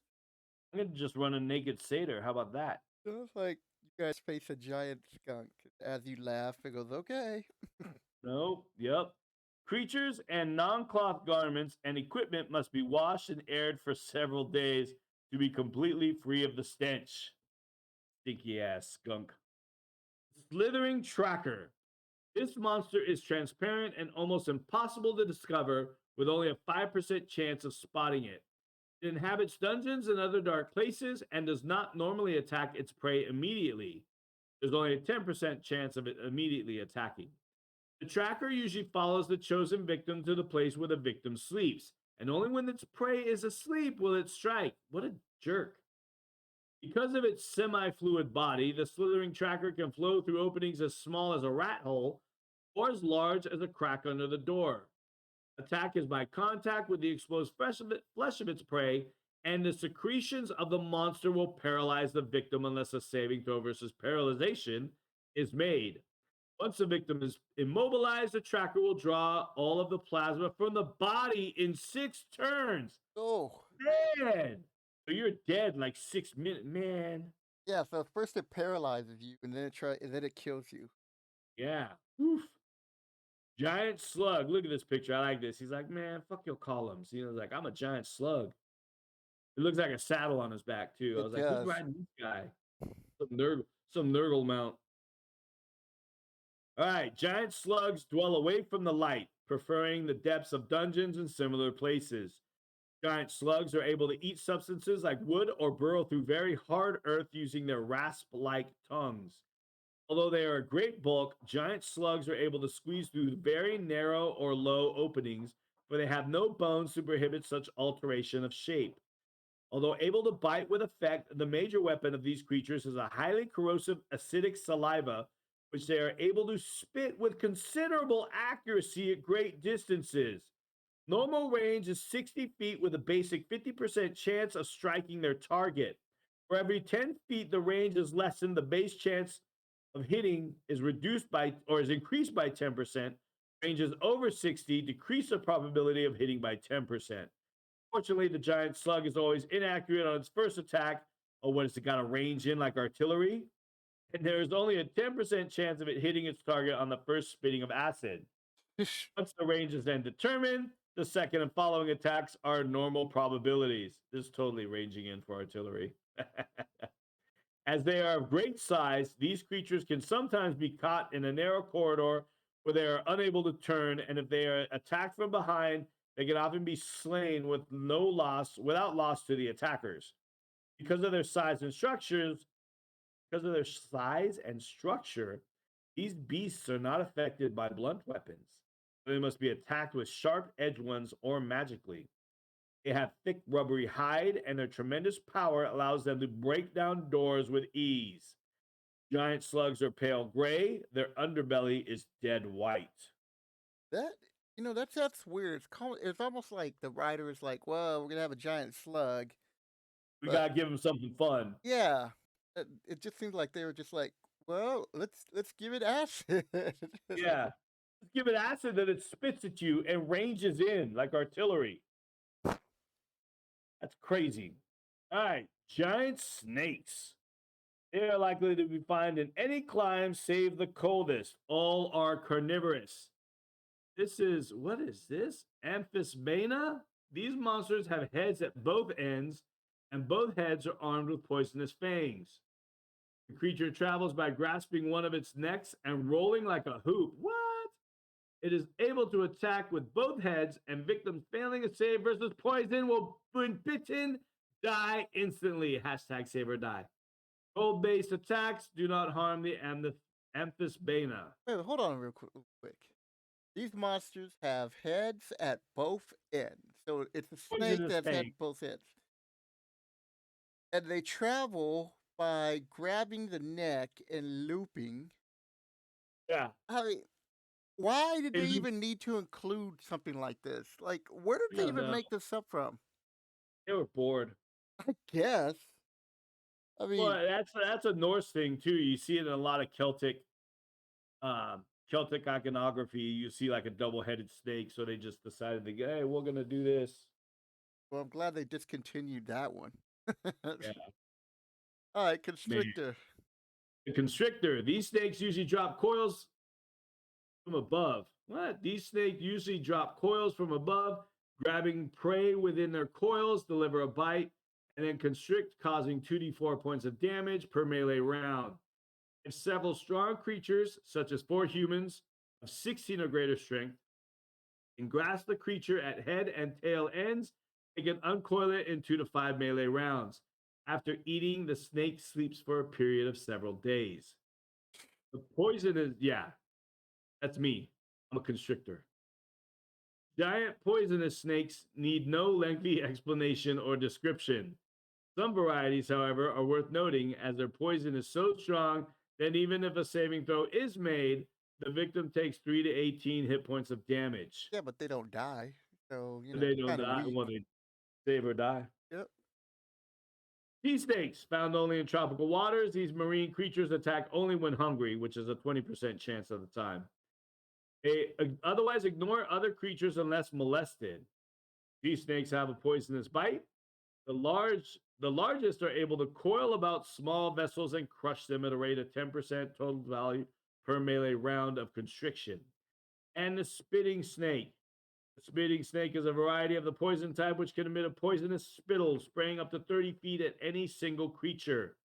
gonna just run a naked satyr. How about that? So it's like you guys face a giant skunk. As you laugh, it goes, okay. No. Yep. Creatures and non-cloth garments and equipment must be washed and aired for several days to be completely free of the stench. Stinky ass skunk. Slithering Tracker. This monster is transparent and almost impossible to discover, with only a 5% chance of spotting it. It inhabits dungeons and other dark places and does not normally attack its prey immediately. There's only a 10% chance of it immediately attacking. The tracker usually follows the chosen victim to the place where the victim sleeps, and only when its prey is asleep will it strike. What a jerk. Because of its semi fluid body, the slithering tracker can flow through openings as small as a rat hole or as large as a crack under the door. Attack is by contact with the exposed flesh of its prey, and the secretions of the monster will paralyze the victim unless a saving throw versus paralyzation is made. Once the victim is immobilized, the tracker will draw all of the plasma from the body in 6 turns. Oh, Man! So you're dead in like 6 minutes, man. yeah. So first it paralyzes you, and then it kills you. Yeah. Oof. Giant slug. Look at this picture. I like this. He's like, man, fuck your columns. He's like, I'm a giant slug. It looks like a saddle on his back too. I It was like, who's does. riding this guy? Some Nurgle mount. All right, giant slugs dwell away from the light, preferring the depths of dungeons and similar places. Giant slugs are able to eat substances like wood or burrow through very hard earth using their rasp-like tongues. Although they are a great bulk, giant slugs are able to squeeze through very narrow or low openings, for they have no bones to prohibit such alteration of shape. Although able to bite with effect, the major weapon of these creatures is a highly corrosive acidic saliva, which they are able to spit with considerable accuracy at great distances. Normal range is 60 feet with a basic 50% chance of striking their target. For every 10 feet, the range is lessened. The base chance of hitting is reduced by or is increased by 10%. Ranges over 60 decrease the probability of hitting by 10%. Fortunately, the giant slug is always inaccurate on its first attack, or when it's got a range in like artillery, and there is only a 10% chance of it hitting its target on the first spitting of acid. Once the range is then determined, the second and following attacks are normal probabilities. This is totally ranging in for artillery. As they are of great size, these creatures can sometimes be caught in a narrow corridor where they are unable to turn, and if they are attacked from behind, they can often be slain without loss to the attackers. Because of their size and structure, these beasts are not affected by blunt weapons. They must be attacked with sharp edged ones or magically. They have thick, rubbery hide, and their tremendous power allows them to break down doors with ease. Giant slugs are pale gray. Their underbelly is dead white. That that's weird. It's almost like the writer is like, well, we're gonna have a giant slug, We but gotta give them something fun. yeah, it just seems like they were just like, well, let's give it acid. It's like, Yeah. Let's give it acid that it spits at you and ranges in like artillery. That's crazy. All right. Giant snakes. They are likely to be found in any climb save the coldest. All are carnivorous. What is this? Amphis. These monsters have heads at both ends, and both heads are armed with poisonous fangs. The creature travels by grasping one of its necks and rolling like a hoop. What? It is able to attack with both heads, and victims failing a save versus poison will, when bitten, die instantly. Hashtag save or die. Cold-based attacks do not harm the Amphis. wait, hold on real quick. These monsters have heads at both ends, so it's a snake Poisonous that's fang. had both ends, and they travel by grabbing the neck and looping. Yeah. I mean, why did they They loop- even need to include something like this? Like, where did I they don't even know. make this up from? They were bored. I guess. I Well, mean, that's a Norse thing too. You see it in a lot of Celtic iconography. You see like a double-headed snake, so they just decided to go, hey, we're gonna do this. well, I'm glad they discontinued that one. Yeah, All right, man. constrictor. The constrictor. These snakes usually drop coils from above. What? These snakes usually drop coils from above, grabbing prey within their coils, deliver a bite, and then constrict, causing 2d4 points of damage per melee round. If several strong creatures, such as 4 humans of 16 or greater strength, can grasp the creature at head and tail ends, they can uncoil it in 2 to 5 melee rounds. After eating, the snake sleeps for a period of several days. The poison is, yeah, that's me. I'm a constrictor. Giant poisonous snakes need no lengthy explanation or description. Some varieties, however, are worth noting as their poison is so strong that even if a saving throw is made, the victim takes 3 to 18 hit points of damage. Yeah, but they don't die. So, They they're don't kind of die weak. when they save or die. Yep. Sea snakes, found only in tropical waters. These marine creatures attack only when hungry, which is a 20% chance of the time. They otherwise ignore other creatures unless molested. Sea snakes have a poisonous bite. The largest are able to coil about small vessels and crush them at a rate of 10% total value per melee round of constriction. And the spitting snake. The spitting snake is a variety of the poison type which can emit a poisonous spittle, spraying up to 30 feet at any single creature.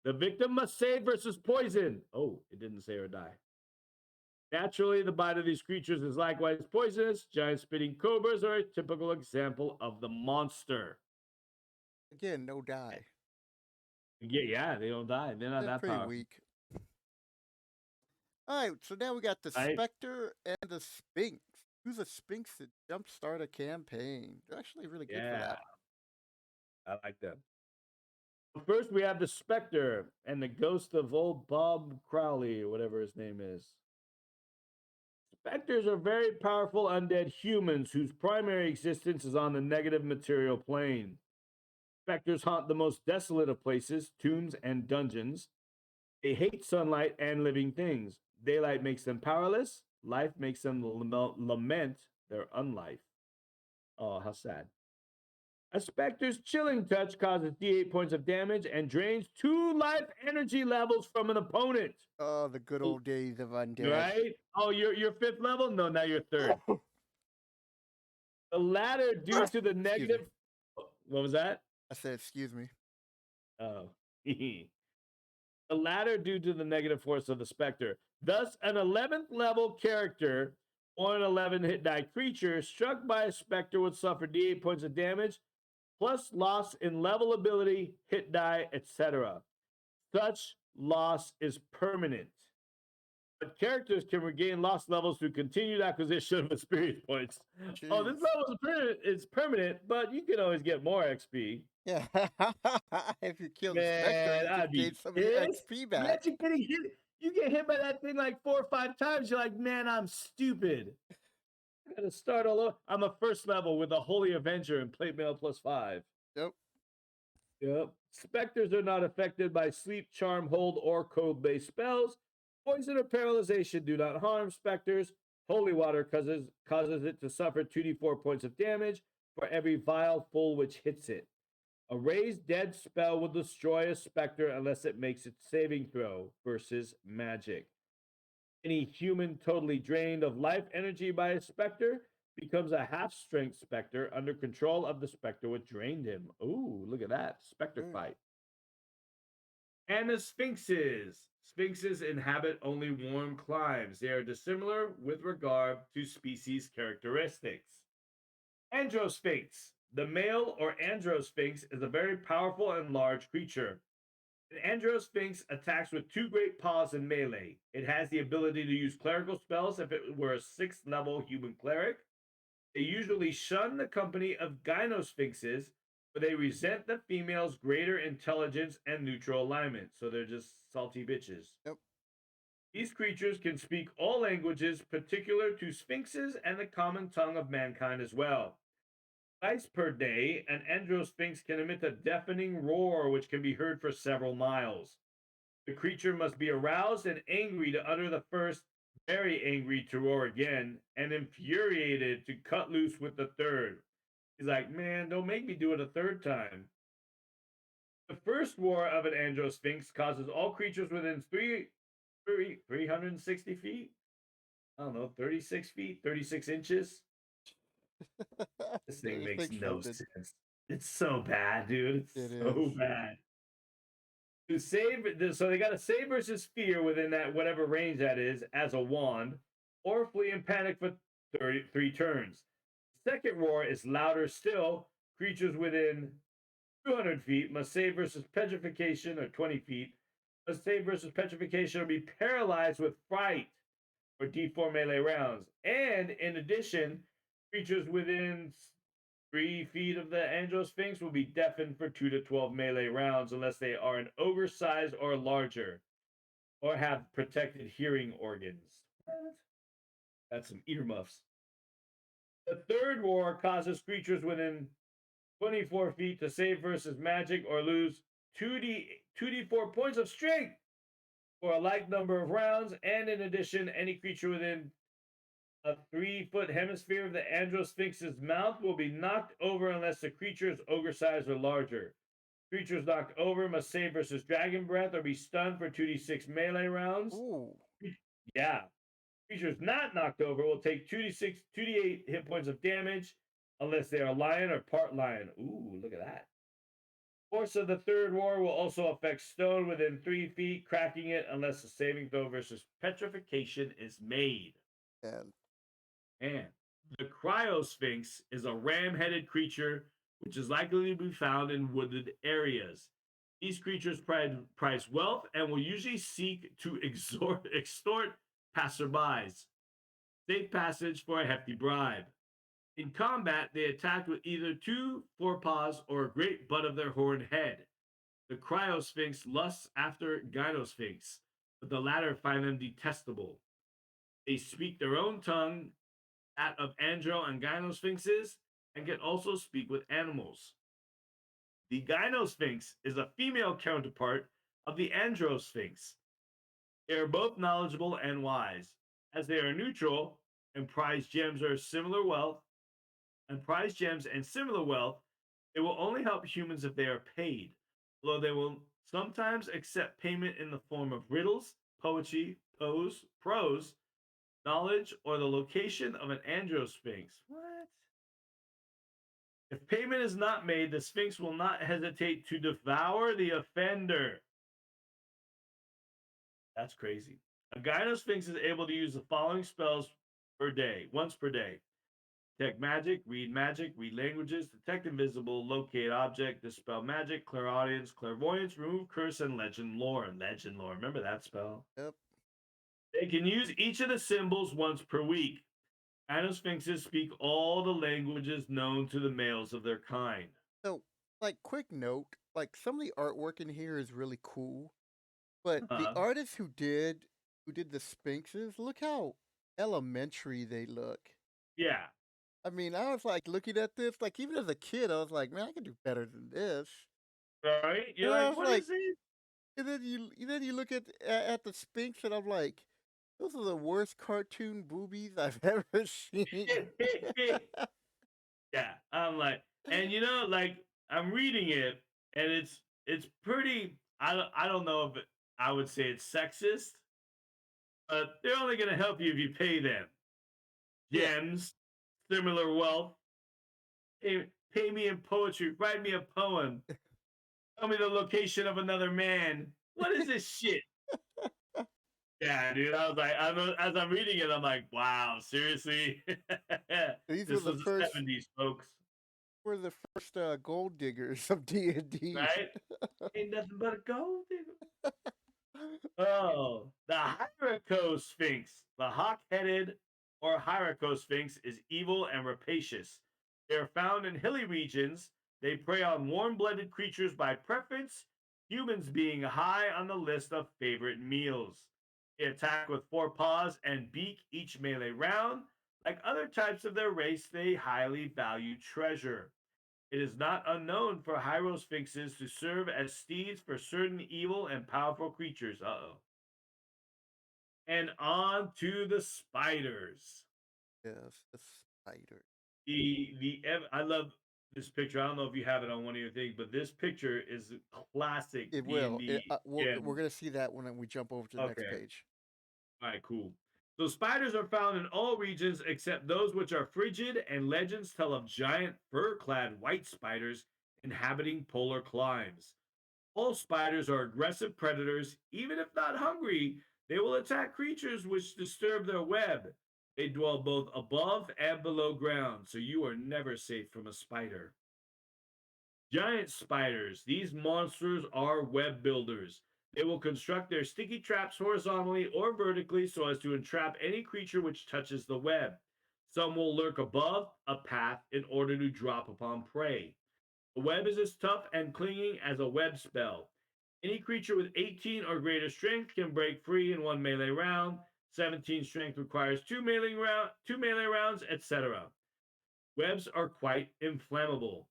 The victim must save versus poison. Oh, it didn't say or die. Naturally, the bite of these creatures is likewise poisonous. Giant spitting cobras are a typical example of the monster. Again, no die. Yeah, they don't die. They're not They're that pretty powerful. weak. All right, so now we got the Right? Spectre and the Sphinx. Use a Sphinx to jumpstart a campaign. They're actually really good for Yeah, that. I like them. First, we have the Spectre and the ghost of old Bob Crowley, or whatever his name is. Spectres are very powerful undead humans whose primary existence is on the negative material plane. Spectres haunt the most desolate of places, tombs, and dungeons. They hate sunlight and living things. Daylight makes them powerless. Life makes them lament their unlife. Oh, how sad. A Spectre's chilling touch causes D8 points of damage and drains 2 life energy levels from an opponent. Oh, the good old days of undead. Right? Oh, you're 5th level? No, now you're 3rd. The latter due to the negative. What was that? I said, excuse me. Oh. The latter due to the negative force of the Spectre. Thus, an 11th level character or an 11 hit die creature struck by a Spectre would suffer D8 points of damage, plus loss in level ability, hit die, etc. Such loss is permanent. But characters can regain lost levels through continued acquisition of experience points. Jeez. Oh, this level is permanent, but you can always get more XP. Yeah. If you kill the Man, Spectre, you can I'd be gain some of your pissed. XP back. Imagine getting hit. You get hit by that thing like 4 or 5 times. You're like, man, I'm stupid. I gotta start all over. I'm a 1st level with a Holy Avenger and plate mail +5. Yep. Yep. Specters are not affected by sleep, charm, hold, or code-based spells. Poison or paralyzation do not harm specters. Holy water causes it to suffer 2d4 points of damage for every vial full which hits it. A raised dead spell will destroy a specter unless it makes its saving throw versus magic. Any human totally drained of life energy by a specter becomes a half-strength specter under control of the specter which drained him. Ooh, look at that. Specter fight. And the Sphinxes. Sphinxes inhabit only warm climes. They are dissimilar with regard to species characteristics. Androsphinx. The male or Androsphinx is a very powerful and large creature. An Androsphinx attacks with 2 great paws in melee. It has the ability to use clerical spells if it were a 6th level human cleric. They usually shun the company of gynosphinxes, but they resent the female's greater intelligence and neutral alignment. So they're just salty bitches. Yep. These creatures can speak all languages particular to sphinxes and the common tongue of mankind as well. Twice per day, an Androsphinx can emit a deafening roar which can be heard for several miles. The creature must be aroused and angry to utter the first, very angry to roar again, and infuriated to cut loose with the third. He's like, man, don't make me do it a 3rd time. The first roar of an Androsphinx causes all creatures within 360 feet I don't know, 36 feet, 36 inches. This thing makes 36 no something. sense. It's so bad, dude. It It's is. so bad. To save, so they got to save versus fear within that whatever range that is as a wand, or flee in panic for 33 turns. Second roar is louder still. Creatures within 200 feet must save versus petrification, or 20 feet must save versus petrification or be paralyzed with fright for D4 melee rounds. And in addition, creatures within 3 feet of the Angel Sphinx will be deafened for 2 to 12 melee rounds unless they are an ogre size or larger or have protected hearing organs. What? That's some earmuffs. The third roar causes creatures within 24 feet to save versus magic or lose 2d4 points of strength for a like number of rounds. And in addition, any creature within a 3-foot hemisphere of the Andro Sphinx's mouth will be knocked over unless the creature is ogre size or larger. Creatures knocked over must save versus dragon breath or be stunned for 2d6 melee rounds. Ooh. Yeah. Creatures not knocked over will take 2d6, 2d8 hit points of damage unless they are lion or part lion. Ooh, look at that. Force of the third roar will also affect stone within 3 feet, cracking it unless the saving throw versus petrification is made. And And the Cryo Sphinx is a ram headed creature which is likely to be found in wooded areas. These creatures prize wealth and will usually seek to extort passerbys. Safe passage for a hefty bribe. In combat, they attack with either 2 forepaws or a great butt of their horned head. The Cryo Sphinx lusts after Gyno Sphinx, but the latter find them detestable. They speak their own tongue, that of Andro and Gyno Sphinxes, and can also speak with animals. The Gyno Sphinx is a female counterpart of the Andro Sphinx. They are both knowledgeable and wise. As they are neutral and prize gems are similar wealth, and prize gems and similar wealth, they will only help humans if they are paid, although they will sometimes accept payment in the form of riddles, poetry, prose, knowledge, or the location of an Andro Sphinx. What? If payment is not made, the Sphinx will not hesitate to devour the offender. That's crazy. A Gyno Sphinx is able to use the following spells per day, once per day: detect magic, read languages, detect invisible, locate object, dispel magic, clairaudience, clairvoyance, remove curse, and legend lore. Legend lore. Remember that spell? yep. They can use each of the symbols once per week. Anosphinxes speak all the languages known to the males of their kind. So, like, quick note, like some of the artwork in here is really cool, but the Uh, artists who did the Sphinxes, look how elementary they look. yeah. I mean, I was like looking at this, like even as a kid, I was like, man, I could do better than this. All right. And You're I like, was what like, is it? and then you look at the Sphinx, and I'm like, those are the worst cartoon boobies I've ever seen. Yeah. I'm like, and like I'm reading it, and it's pretty. I don't know if I would say it's sexist, but they're only gonna help you if you pay them. Yeah, Gems, similar wealth. Pay me in poetry. Write me a poem. Tell me the location of another man. What is this shit? Yeah, dude. I was like, as I'm reading it, I'm like, wow, seriously? these This was the 70s, folks, were the first gold diggers of D&D. right? Ain't nothing but a gold digger. Oh, the Hyraco Sphinx. The hawk headed or Hyraco Sphinx is evil and rapacious. They are found in hilly regions. They prey on warm blooded creatures by preference, humans being high on the list of favorite meals. They attack with 4 paws and beak each melee round. Like other types of their race, they highly value treasure. It is not unknown for Hierosphinxes to serve as steeds for certain evil and powerful creatures. Uh-oh. And on to the spiders. Yes, the spider. I love this picture. I don't know if you have it on one of your things, but this picture is a classic It D and will. D We're gem. gonna see that when we jump over to the next Okay. page. All right, cool. So spiders are found in all regions except those which are frigid, and legends tell of giant fur-clad white spiders inhabiting polar climes. All spiders are aggressive predators. Even if not hungry, they will attack creatures which disturb their web. They dwell both above and below ground, so you are never safe from a spider. Giant spiders. These monsters are web builders. They will construct their sticky traps horizontally or vertically so as to entrap any creature which touches the web. Some will lurk above a path in order to drop upon prey. A web is as tough and clinging as a web spell. Any creature with 18 or greater strength can break free in one melee round. 17 strength requires two melee rounds, etc. Webs are quite inflammable.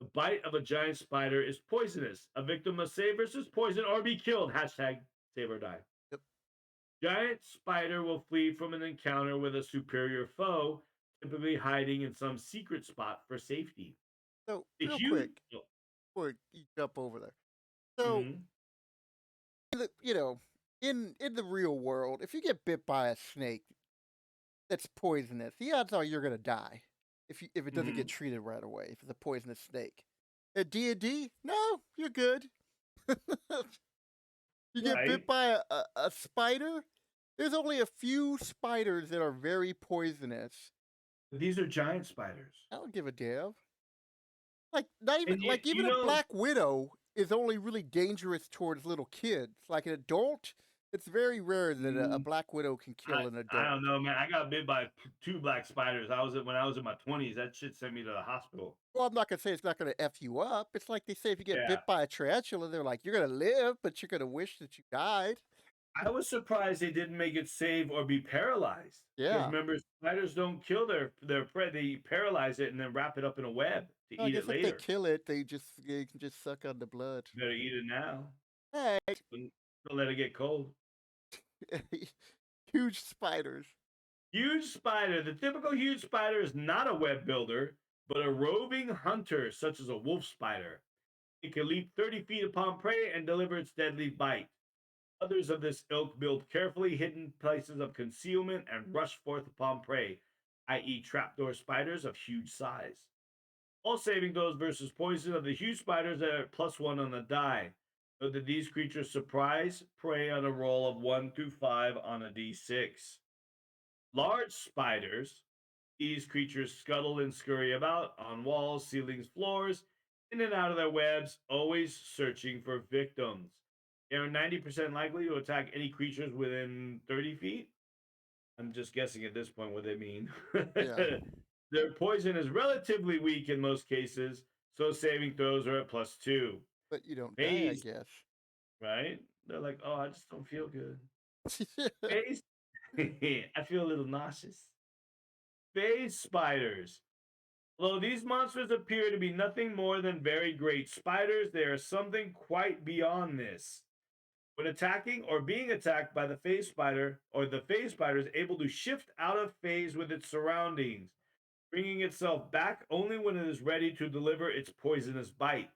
The bite of a giant spider is poisonous. A victim must save versus poison or be killed. Hashtag save or die. Yep. Giant spider will flee from an encounter with a superior foe, typically hiding in some secret spot for safety. So, The real huge. quick before you jump over there. So, Mhm. you know, in the real world, if you get bit by a snake that's poisonous, the odds are you're gonna die if it doesn't get Mhm. treated right away. If it's a poisonous snake, at D&D, no, you're good. You get bit Right. by a spider. There's only a few spiders that are very poisonous. These are giant spiders. I don't give a damn. Like not even And like you even a know, black widow is only really dangerous towards little kids. Like an adult, it's very rare that a mm, black widow can kill an I adult. don't know, man. I got bit by two black spiders. When I was in my 20s. That shit sent me to the hospital. Well, I'm not gonna say it's not gonna f you up. It's like they say if you get Yeah. bit by a tarantula, they're like you're gonna live, but you're gonna wish that you died. I was surprised they didn't make it save or be paralyzed. Because Yeah. remember, spiders don't kill their prey. They paralyze it and then wrap it up in a web to Well, I eat it guess if they later. kill it, they can just suck on the blood. Better eat it now. Hey, Don't let it get cold. huge spiders. Huge spider. The typical huge spider is not a web builder, but a roving hunter, such as a wolf spider. It can leap 30 feet upon prey and deliver its deadly bite. Others of this ilk build carefully hidden places of concealment and rush forth upon prey, i.e., trapdoor spiders of huge size. All saving throws versus poison of the huge spiders are at +1 on the die. Note that these creatures surprise prey on a roll of 1 through 5 on a d6. Large spiders. These creatures scuttle and scurry about on walls, ceilings, floors, in and out of their webs, always searching for victims. They are 90% likely to attack any creatures within 30 feet. I'm just guessing at this point what they mean. Yeah, Their poison is relatively weak in most cases, so saving throws are at +2. but you don't die, I Phase, guess. right? They're like, oh, I just don't feel good. Phase, I feel a little nauseous. Phase spiders. Although these monsters appear to be nothing more than very great spiders, they are something quite beyond this. When attacking or being attacked by the phase spider, or the phase spider is able to shift out of phase with its surroundings, bringing itself back only when it is ready to deliver its poisonous bite.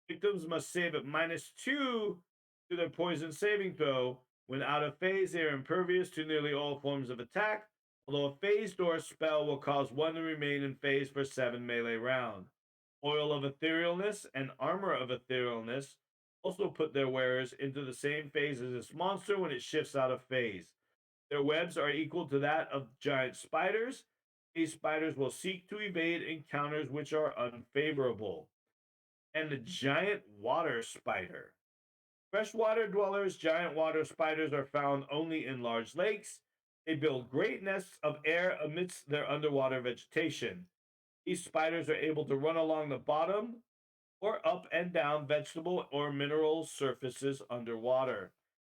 Victims must save at -2 to their poison saving throw. When out of phase, they are impervious to nearly all forms of attack, although a phase door spell will cause one to remain in phase for 7 melee round. Oil of Etherealness and Armor of Etherealness also put their wearers into the same phase as this monster when it shifts out of phase. Their webs are equal to that of giant spiders. These spiders will seek to evade encounters which are unfavorable. And the giant water spider. Freshwater dwellers, giant water spiders are found only in large lakes. They build great nests of air amidst their underwater vegetation. These spiders are able to run along the bottom or up and down vegetable or mineral surfaces underwater.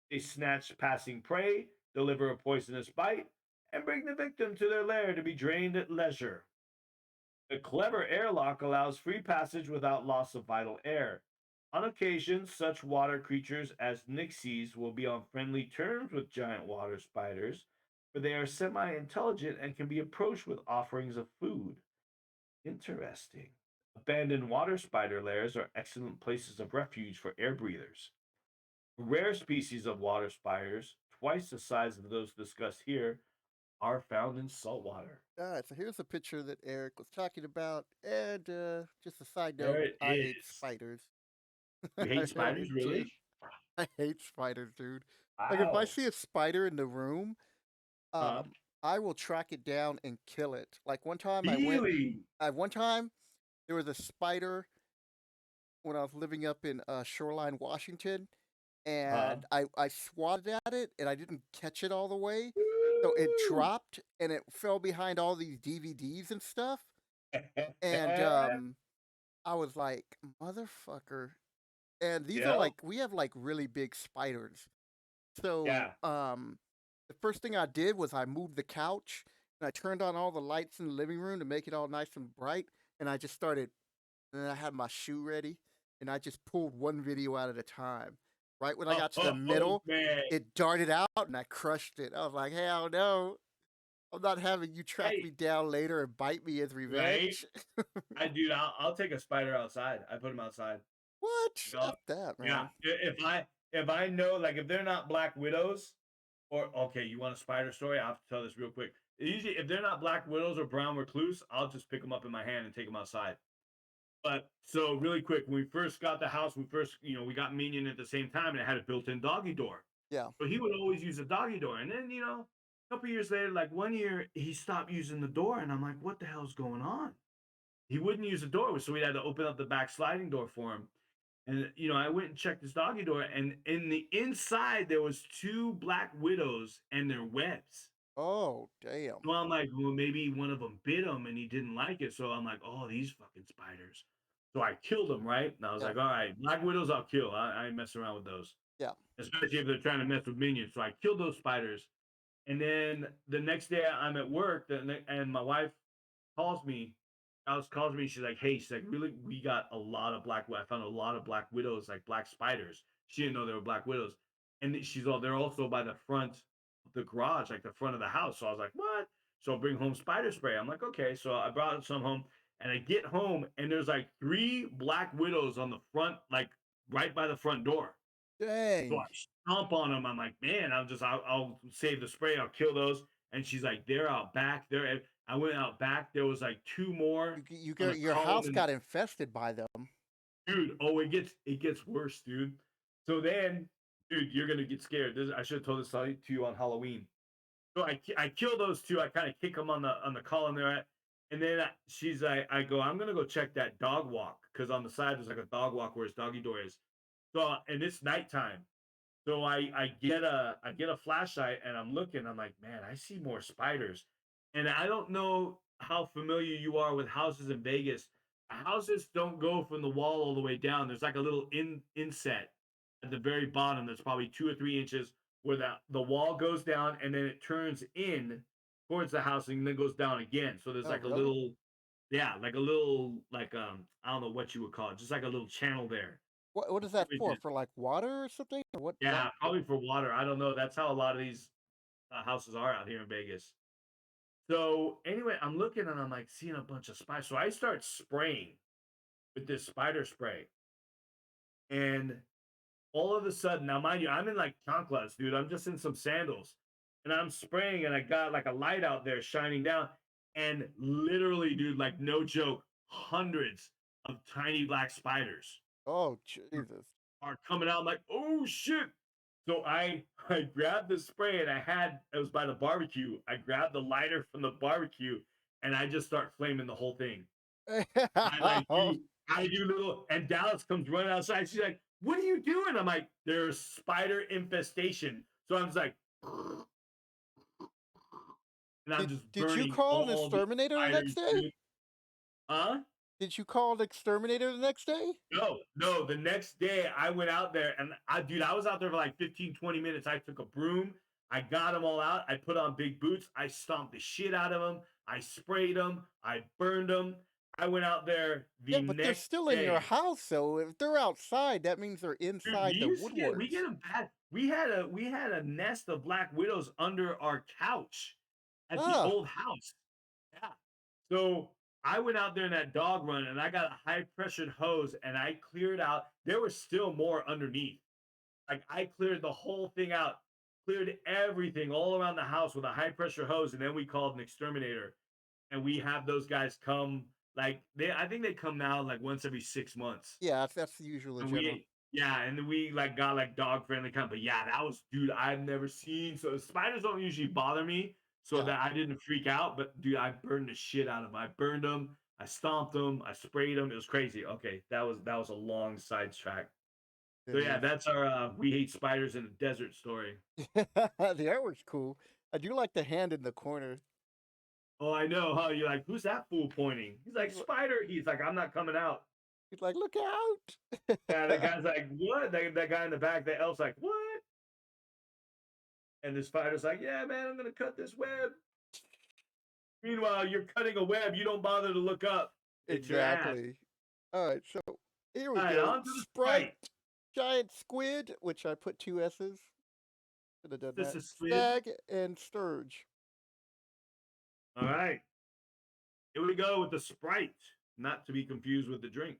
They snatch passing prey, deliver a poisonous bite, and bring the victim to their lair to be drained at leisure. The clever airlock allows free passage without loss of vital air. On occasion, such water creatures as nixies will be on friendly terms with giant water spiders, for they are semi intelligent and can be approached with offerings of food. Interesting. Abandoned water spider lairs are excellent places of refuge for air breathers. Rare species of water spiders, twice the size of those discussed here, are found in saltwater. All right, so here's a picture that Eric was talking about, and just a side There note: it I hate is. spiders. You I hate really spiders, do. really? I hate spiders, dude. Like if I Wow. see a spider in the room, Huh? um, I will track it down and kill it. Like one time I went, Really? one time there was a spider when I was living up in Shoreline, Washington, Huh? and I swatted at it and I didn't catch it all the way, so it dropped and it fell behind all these DVDs and stuff, and I was like, motherfucker. And these are Yep. like we have like really big spiders. So, Yeah. the first thing I did was I moved the couch and I turned on all the lights in the living room to make it all nice and bright. And I just started, and I had my shoe ready and I just pulled one video out at a time. Right when I got to the Oh middle, man. it darted out and I crushed it. I was like, hell no, I'm not having you track Hey, me down later and bite me as right? revenge. I'll take a spider outside. I put them outside. What? Go. F that, Yeah. man. If I know, like, if they're not black widows, or okay, you want a spider story? I have to tell this real quick. Usually, if they're not black widows or brown recluse, I'll just pick them up in my hand and take them outside. But so really quick, when we first got the house, we got Minion at the same time, and it had a built-in doggy door. Yeah. So he would always use the doggy door, and then a couple years later, like 1 year, he stopped using the door, and I'm like, what the hell's going on? He wouldn't use the door, so we had to open up the back sliding door for him. And I went and checked his doggy door, and in the inside there was two black widows and their webs. Oh, damn. So I'm like, well, maybe one of them bit him and he didn't like it. So I'm like, oh, these fucking spiders. So I killed them, right? And I was Yeah. like, all right, black widows, I'll kill. I ain't messing around with those, Yeah. especially if they're trying to mess with minions. So I killed those spiders. And then the next day I'm at work, and my wife calls me. Alice calls me. She's like, "Hey, she's like, really? We got a lot of I found a lot of black widows, like black spiders. She didn't know they were black widows, and she's all. They're also by the front of the garage, like the front of the house. So I was like, what? So I bring home spider spray. I'm like, okay. So I brought some home, and I get home, and there's like three black widows on the front, like right by the front door. So I Dang. stomp on them. I'm like, man, I'll save the spray. I'll kill those. And she's like, they're out back. I went out back. There was like two more You on got the your column. house And got infested by them. dude, oh, it gets worse, dude. So then, dude, you're gonna get scared. I should have told this to you on Halloween. So I kill those two. I kind of kick them on the column there, and then she's like, I go, I'm gonna go check that dog walk because on the side there's like a dog walk where his doggy door is. So and it's nighttime. So I get a flashlight and I'm looking. I'm like, man, I see more spiders. And I don't know how familiar you are with houses in Vegas. Houses don't go from the wall all the way down. There's like a little inset at the very bottom that's probably 2 or 3 inches where the wall goes down and then it turns in towards the house and then goes down again. So there's Oh, like a really? little, yeah, like a little like I don't know what you would call it, just like a little channel there. What is that for? For like water or something? Or what is that? Yeah, probably for water. I don't know. That's how a lot of these houses are out here in Vegas. So anyway, I'm looking and I'm like seeing a bunch of spiders. So I start spraying with this spider spray, and all of a sudden, now mind you, I'm in like chanclas, dude. I'm just in some sandals, and I'm spraying, and I got like a light out there shining down, and literally, dude, like no joke, hundreds of tiny black spiders Oh, Jesus. are coming out. I'm like, oh shit. So I grabbed the spray and it was by the barbecue. I grabbed the lighter from the barbecue and I just start flaming the whole thing. I like do I do little and Dallas comes running outside. She's like, what are you doing? I'm like, there's spider infestation. So I'm just like, and I'm just Did you burning call an all the exterminator the next spiders, day? dude. Huh? Did you call an exterminator the next day? No, no. The next day I went out there and I was out there for like 15, 20 minutes. I took a broom. I got them all out. I put on big boots. I stomped the shit out of them. I sprayed them. I burned them. I went out there Yeah, the but they're next still in your day. house, so if they're outside, that means they're Dude, inside the we get woodworks. them bad. We had a nest of black widows under our couch at the Ah, old house. Yeah. So I went out there in that dog run and I got a high pressured hose and I cleared out. There was still more underneath. Like I cleared the whole thing out, cleared everything all around the house with a high pressure hose, and then we called an exterminator, and we have those guys come. Like I think they come now like once every 6 months, Yeah, that's the usual in and general. yeah, and then we like got like dog friendly kind. But yeah, that was dude. I've never seen so spiders don't usually bother me, so Yeah, that I didn't freak out. But dude, I burned the shit out of them. I burned them. I stomped them. I sprayed them. It was crazy. Okay, that was a long sidetrack. So it yeah, is. that's our we hate spiders in the desert story. The artwork's cool. I do like the hand in the corner. Oh, I know, huh? You're like, who's that fool pointing? He's like, He's, Spider. He's like, I'm not coming out. he's like, look out! Yeah, the guy's like, what? That guy in the back, the elf's like, what? And the spider's like, yeah, man, I'm gonna cut this web. Meanwhile, you're cutting a web. You don't bother to look up. It's your ass. Exactly. All right, so here we All right, go. on to the Sprite, sprite. giant squid, which I put two S's. Should have done This that. is squid. Stag and sturge. All right, here we go with the sprite, not to be confused with the drink.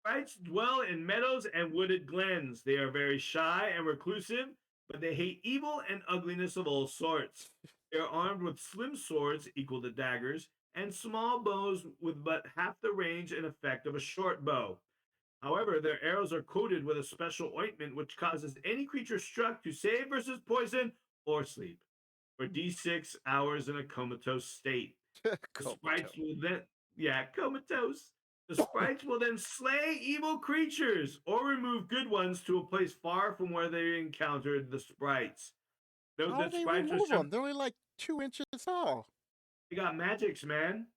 Sprites dwell in meadows and wooded glens. They are very shy and reclusive, but they hate evil and ugliness of all sorts. They are armed with slim swords equal to daggers and small bows with but half the range and effect of a short bow. However, their arrows are coated with a special ointment which causes any creature struck to save versus poison or sleep for D6 hours in a comatose state. The sprites Comatose. will then, yeah, comatose. The sprites will then slay evil creatures or remove good ones to a place far from where they encountered the sprites. Note How do that they sprites are remove them? They're only like 2 inches tall. they got magics, man.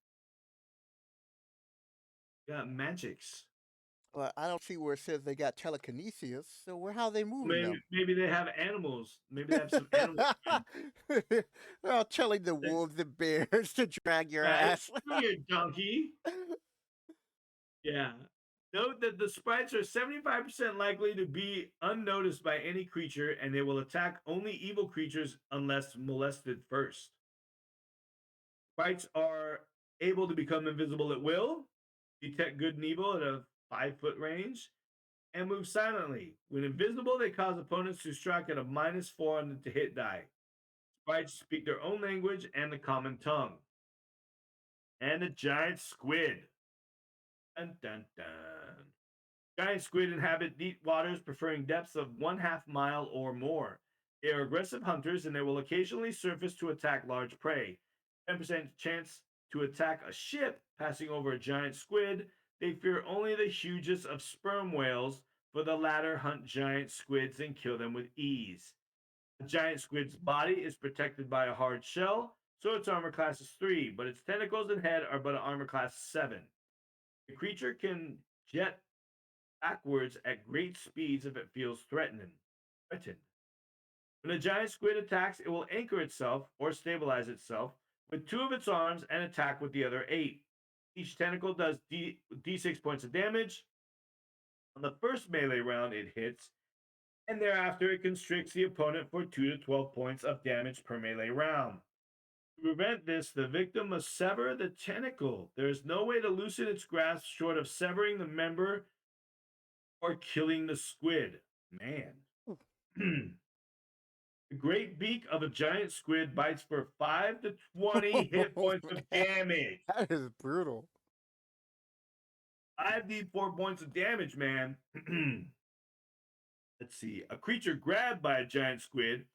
They got magics. Well, I don't see where it says they got telekinesis. So how are they moving Maybe them? maybe they have animals. Maybe they have some animal strength. Well, telling the They- wolves and bears to drag your Right? ass. Come here, donkey. Yeah. Note that the sprites are 75% likely to be unnoticed by any creature, and they will attack only evil creatures unless molested first. Sprites are able to become invisible at will, detect good and evil at a 5 foot range, and move silently. When invisible, they cause opponents to strike at a -4 on the to hit die. Sprites speak their own language and the common tongue. And a giant squid. Dun dun dun. Giant squid inhabit deep waters, preferring depths of 1/2 mile or more. They are aggressive hunters and they will occasionally surface to attack large prey. 10% chance to attack a ship passing over a giant squid. They fear only the hugest of sperm whales, for the latter hunt giant squids and kill them with ease. A giant squid's body is protected by a hard shell, so its armor class is 3, but its tentacles and head are but armor class 7. The creature can jet backwards at great speeds if it feels threatened. When a giant squid attacks, it will anchor itself or stabilize itself with 2 of its arms and attack with the other 8. Each tentacle does D6 points of damage. On the first melee round, it hits, and thereafter it constricts the opponent for 2 to 12 points of damage per melee round. To prevent this, the victim must sever the tentacle. There is no way to loosen its grasp short of severing the member or killing the squid. Man. The great beak of a giant squid bites for 5 to 20 hit Oh, points of man. damage. That is brutal. 5d4 points of damage, man. Let's see. A creature grabbed by a giant squid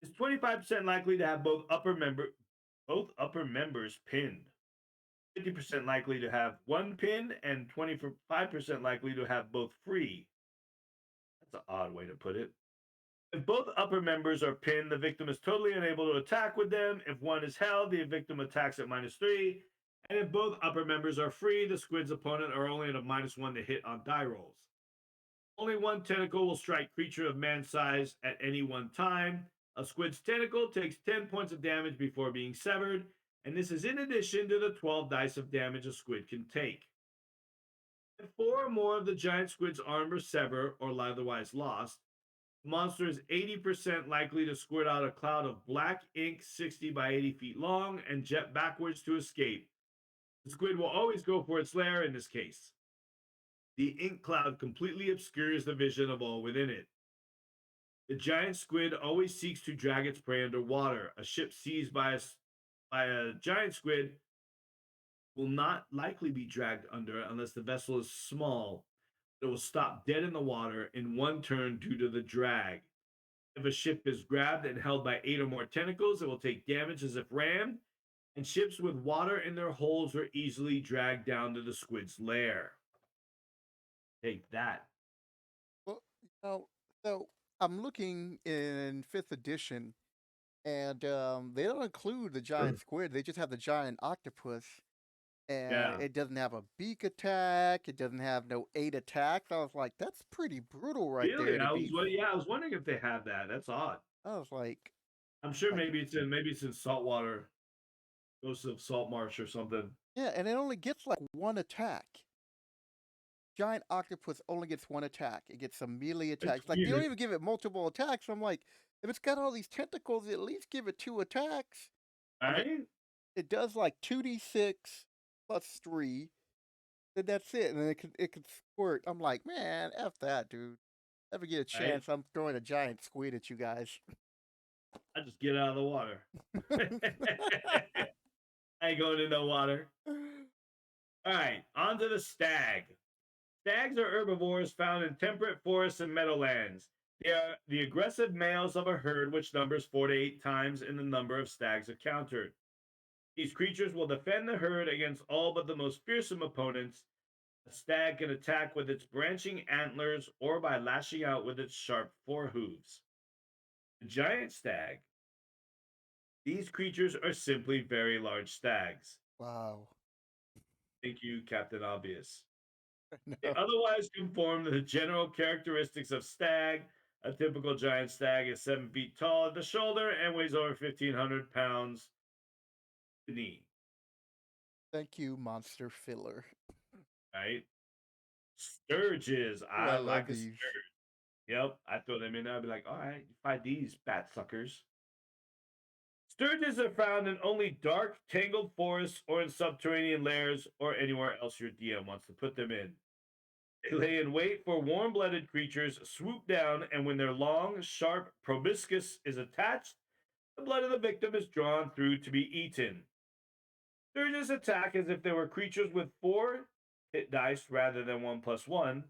is 25% likely to have both upper members pinned. 50% likely to have one pin and 25% likely to have both free. That's an odd way to put it. If both upper members are pinned, the victim is totally unable to attack with them. If one is held, the victim attacks at -3. And if both upper members are free, the squid's opponent are only at a -1 to hit on die rolls. Only one tentacle will strike creature of man size at any one time. A squid's tentacle takes 10 points of damage before being severed, and this is in addition to the 12 dice of damage a squid can take. If 4 or more of the giant squid's armor sever or otherwise lost, the monster is 80% likely to squirt out a cloud of black ink 60 by 80 feet long and jet backwards to escape. The squid will always go for its lair in this case. The ink cloud completely obscures the vision of all within it. The giant squid always seeks to drag its prey underwater. A ship seized by a giant squid will not likely be dragged under unless the vessel is small. It will stop dead in the water in one turn due to the drag. If a ship is grabbed and held by 8 or more tentacles, it will take damage as if rammed, and ships with water in their holds are easily dragged down to the squid's lair. Take that. Well, so I'm looking in fifth edition, and they don't include the giant squid. They just have the giant octopus, and Yeah. it doesn't have a beak attack. It doesn't have no 8 attacks. I was like, that's pretty brutal right Really? there to be. Yeah, I was wondering if they had that. That's odd. I was I'm sure like, maybe it's in saltwater, Ghosts of Salt Marsh or something. yeah, and it only gets like one attack. Giant octopus only gets one attack. It gets some melee It's attacks. Like they don't weird, even give it multiple attacks. I'm like, if it's got all these tentacles, at least give it 2 attacks. I mean, right? it does like 2d6 plus 3. Then that's it, and then it can squirt. I'm like, man, f that, dude. Ever get a Right? chance, I'm throwing a giant squid at you guys. I just get out of the water. I ain't going in no water. All right, on to the stag. Stags are herbivores found in temperate forests and meadowlands. They are the aggressive males of a herd, which numbers 4 to 8 times in the number of stags encountered. These creatures will defend the herd against all but the most fearsome opponents. A stag can attack with its branching antlers or by lashing out with its sharp forehooves. The giant stag. These creatures are simply very large stags. Wow. Thank you, Captain Obvious. They No, otherwise conform to the general characteristics of stag. A typical giant stag is 7 feet tall at the shoulder and weighs over 1,500 pounds beneath, thank you, monster filler. right? Sturges. Oh, I I love like a these. sturge. Yep, I throw them in there. I'd be like, all right, fight these bat suckers. Sturges are found in only dark, tangled forests or in subterranean lairs or anywhere else your DM wants to put them in. They lay in wait for warm blooded creatures, swoop down, and when their long, sharp proboscis is attached, the blood of the victim is drawn through to be eaten. Sturges attack as if they were creatures with 4 hit dice rather than 1+1.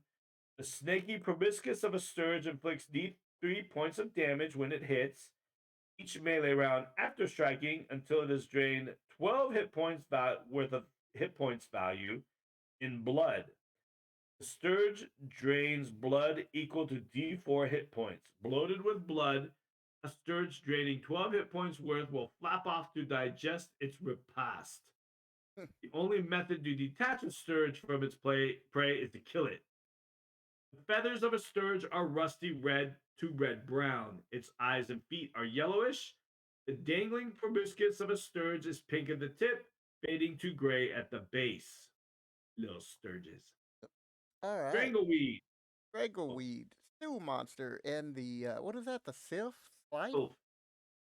The snaky proboscis of a sturge inflicts deep 3 points of damage when it hits each melee round after striking until it has drained 12 hit points worth of hit points value in blood. The Sturge drains blood equal to D4 hit points. Bloated with blood, a Sturge draining 12 hit points worth will flap off to digest its repast. The only method to detach a Sturge from its prey is to kill it. The feathers of a Sturge are rusty red to red brown. Its eyes and feet are yellowish. The dangling proboscis of a Sturge is pink at the tip, fading to gray at the base. Little Sturges. All right. Strangleweed. Oh, Strangleweed, stew monster, and the what is that? The sylph? Slife? Sylph.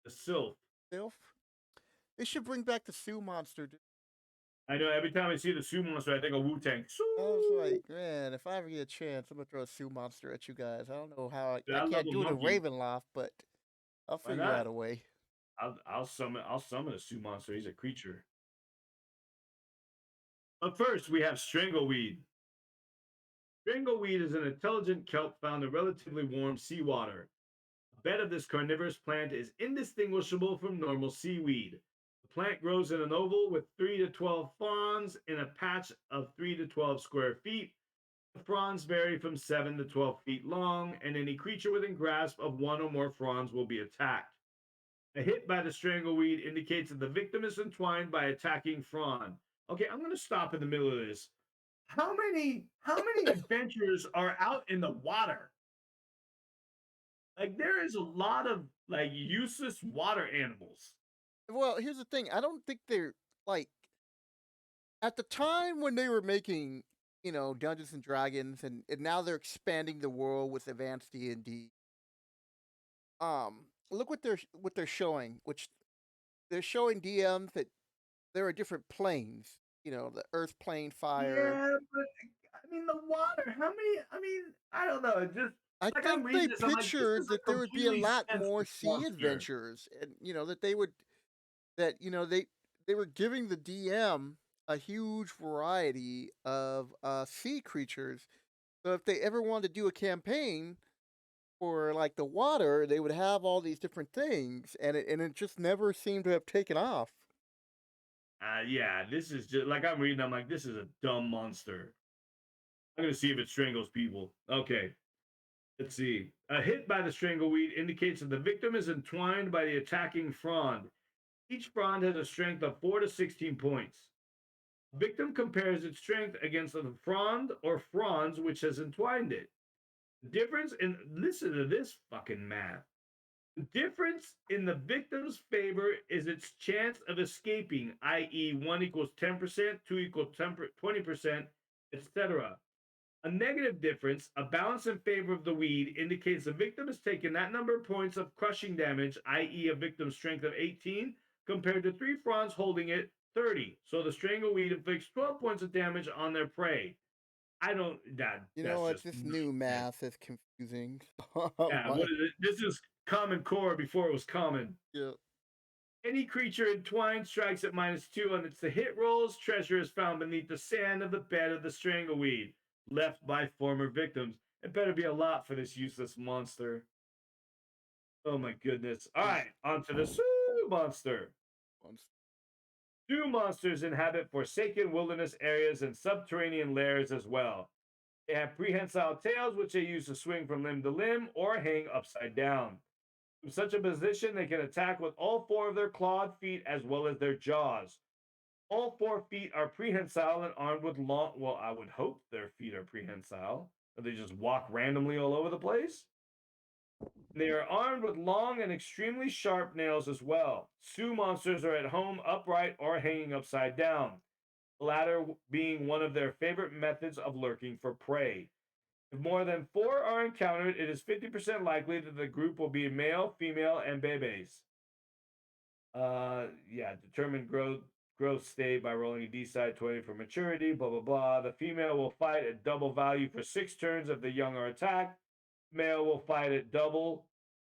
The Sylph. Sylph? They should bring back the Sioux monster, dude. I know every time I see the Sioux monster, I think of Wu Tang. I was like, man, if I ever get a chance, I'm gonna throw a Sioux monster at you guys. I don't know how I I love can't a do it in monkey. Ravenloft, but I'll Why figure out not? a way. I'll summon a Sioux monster. He's a creature. But first, we have Strangleweed. Strangleweed is an intelligent kelp found in relatively warm seawater. The bed of this carnivorous plant is indistinguishable from normal seaweed. The plant grows in an oval with 3 to 12 fronds in a patch of 3 to 12 square feet. The fronds vary from 7 to 12 feet long, and any creature within grasp of one or more fronds will be attacked. A hit by the strangleweed indicates that the victim is entwined by attacking frond. Okay, I'm going to stop in the middle of this. How many adventurers are out in the water? Like there is a lot of like useless water animals. Well, here's the thing. I don't think they're like at the time when they were making, Dungeons and Dragons, and now they're expanding the world with Advanced D&D. Look what they're showing, which they're showing DMs that there are different planes. The Earth plane, fire. Yeah, but I mean the water. How many? I mean, I don't know. It just I Like think I'm they reading this, I'm like, this pictured is a that there would be a completely lot more senseless sea monster. adventures, and that they would they were giving the DM a huge variety of sea creatures. So if they ever wanted to do a campaign for like the water, they would have all these different things, and it just never seemed to have taken off. Yeah, this is just like I'm reading. I'm like, this is a dumb monster. I'm gonna see if it strangles people. Okay, let's see. A hit by the strangleweed indicates that the victim is entwined by the attacking frond. Each frond has a strength of 4 to 16 points. Victim compares its strength against the frond or fronds which has entwined it. The difference in listen to this fucking math. The difference in the victim's favor is its chance of escaping, i.e., 1 equals 10%, 2 equals 20%, etc. A negative difference, a balance in favor of the weed, indicates the victim has taken that number of points of crushing damage, i.e., a victim's strength of 18, compared to 3 fronds holding it 30. So the strangleweed inflicts 12 points of damage on their prey. I don't You know that's what? just This new nonsense. math is confusing. Yeah, Why? what is it? This is common core before it was common. Yeah. Any creature entwined strikes at -2 on its the hit rolls. Treasure is found beneath the sand of the bed of the strangleweed, left by former victims. It better be a lot for this useless monster. Oh my goodness. All These right, on to the Sioux monster. ones. Sioux monsters inhabit forsaken wilderness areas and subterranean lairs as well. They have prehensile tails, which they use to swing from limb to limb or hang upside down. From such a position, they can attack with all 4 of their clawed feet as well as their jaws. All 4 feet are prehensile and armed with long. Well, I would hope their feet are prehensile. Or they just walk randomly all over the place. They are armed with long and extremely sharp nails as well. Sioux monsters are at home upright or hanging upside down, the latter being one of their favorite methods of lurking for prey. If more than 4 are encountered, it is 50% likely that the group will be male, female, and bebes. Yeah, determine growth state by rolling a D side 20 for maturity, blah blah blah. The female will fight at double value for 6 turns if the young are attacked. Male will fight at double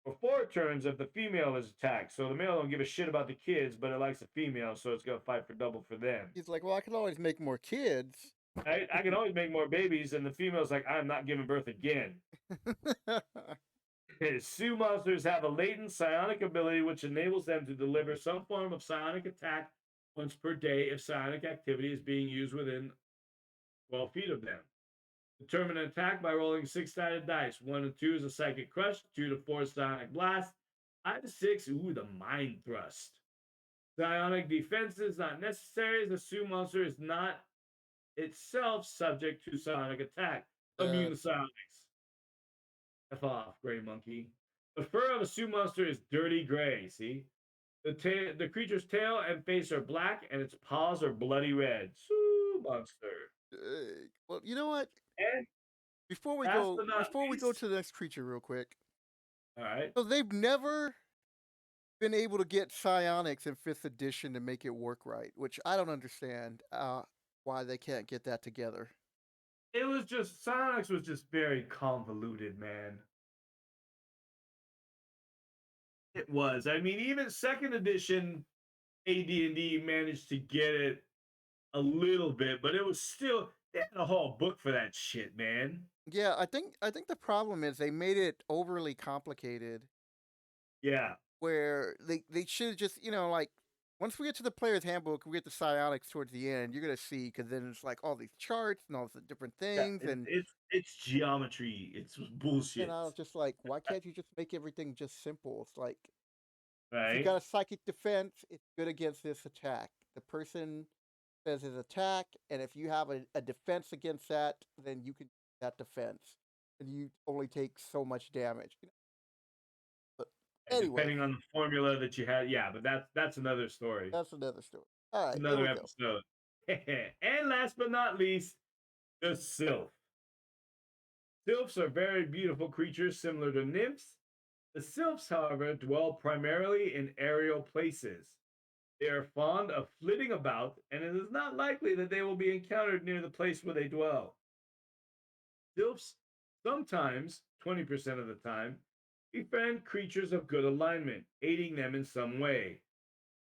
for 4 turns if the female is attacked. So the male don't give a shit about the kids, but it likes the female, so it's gonna fight for double for them. He's like, well, I can always make more kids. I can always make more babies, and the female's like, I'm not giving birth again. Sioux monsters have a latent psionic ability which enables them to deliver some form of psionic attack once per day if psionic activity is being used within 12 feet of them. Determine an attack by rolling 6-sided dice. 1 to 2 is a psychic crush, 2 to 4 psionic blast, 5 to 6, ooh, the mind thrust. Psionic defense is not necessary as the Sioux monster is not itself subject to psionic attack. Immune to psionics. F off, gray monkey. The fur of a Sioux monster is dirty gray, see? The creature's tail and face are black, and its paws are bloody red. Sioux monster. Well, you know what? And Before we last go, but not before we go least, to the next creature, real quick. all right. So they've never been able to get psionics in 5th edition to make it work right, which I don't understand why they can't get that together. It was just Psionics was just very convoluted, man. It was. I mean, even second edition AD&D managed to get it a little bit, but it was still they had a whole book for that shit, man. Yeah, I think the problem is they made it overly complicated Yeah. where they should have just, like once we get to the player's handbook, we get the psionics towards the end, you're going to see cuz then it's like all these charts and all the different Yeah, things it's geometry. It's and bullshit, I was just like, why can't you just make everything just simple? It's like if you right? got a psychic defense, it's good against this attack. The person says his attack, and if you have a defense against that, then you can use that defense, and you only take so much damage. But And anyway, depending on the formula that you had, yeah, but that's another story, that's another story. All right, there another we go. episode. And last but not least, the sylph. Sylphs are very beautiful creatures similar to nymphs. The sylphs, however, dwell primarily in aerial places. They are fond of flitting about, and it is not likely that they will be encountered near the place where they dwell. Sylphs Sometimes, 20% of the time, befriend creatures of good alignment, aiding them in some way.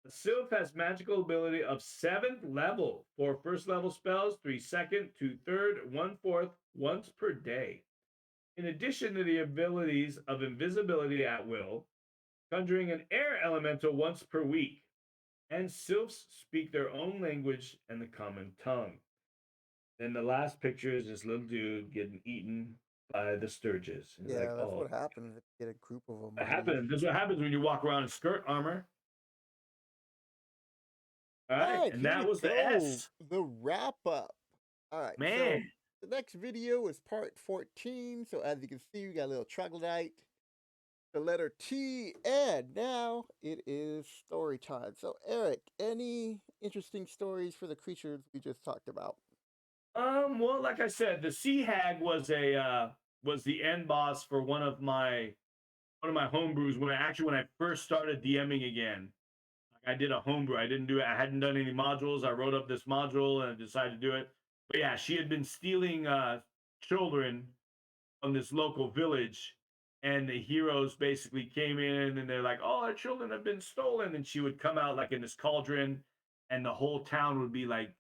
The Sylph has magical ability of 7th level, 4 first level spells, 3 second, 2 third, 1 fourth, once per day. In addition to the abilities of invisibility at will, conjuring an air elemental once per week, and sylphs speak their own language and the common tongue. Then the last picture is this little dude getting eaten by the sturges. He's like, Yeah, that's oh, what happens if you get a group of them what on you. happened? This is what happens when you walk around in skirt armor. All All right, right, and here that we was the go. S. The wrap up. All right, so Man, the next video is part 14. So as you can see, we got a little troglodyte, the letter T, and now it is story time. So Eric, any interesting stories for the creatures we just talked about? well, like I said, the Sea Hag was the end boss for one of my homebrews when I first started DMing again. Like I did a homebrew. I didn't do it. I hadn't done any modules. I wrote up this module and I decided to do it. But yeah, she had been stealing children from this local village, and the heroes basically came in and they're like, "Oh, our children have been stolen," and she would come out like in this cauldron, and the whole town would be like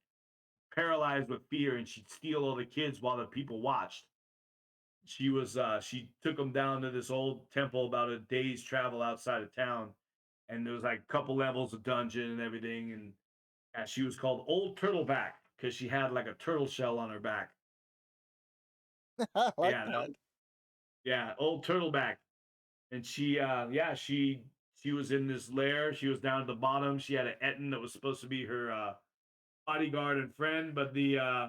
paralyzed with fear, and she'd steal all the kids while the people watched. She took them down to this old temple about a day's travel outside of town, and there was like a couple levels of dungeon and everything, and yeah, she was called Old Turtleback because she had like a turtle shell on her back. I like Yeah, that. yeah, Old Turtleback. And she was in this lair. She was down at the bottom. She had an Etten that was supposed to be her bodyguard and friend, but the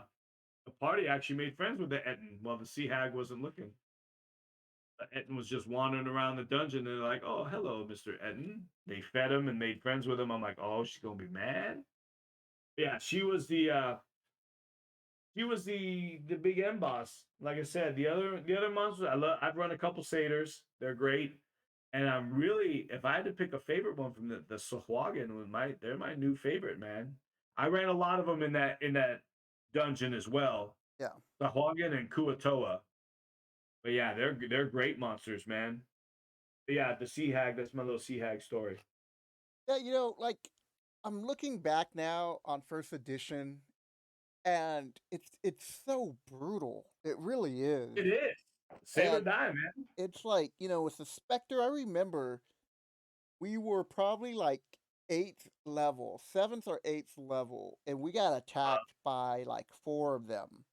party actually made friends with the Etten while the Sea Hag wasn't looking. Etten was just wandering around the dungeon. And they're like, "Oh, hello, Mr. Etten." They fed him and made friends with him. I'm like, "Oh, she's gonna be mad." Yeah, she was the big M boss. Like I said, the other monsters I've run a couple satyrs. They're great. And I'm really, if I had to pick a favorite one from the Sahuagin, they're my new favorite, man. I ran a lot of them in that dungeon as well. Yeah. Sahuagin and Kuatoa. But yeah, they're great monsters, man. But yeah, the Sea Hag, that's my little Sea Hag story. Yeah, like I'm looking back now on first edition and it's so brutal. It really is. It is. Save or And die, man. it's like, with the Spectre, I remember we were probably like eighth level, seventh or eighth level, and we got Uh, attacked by like four of them.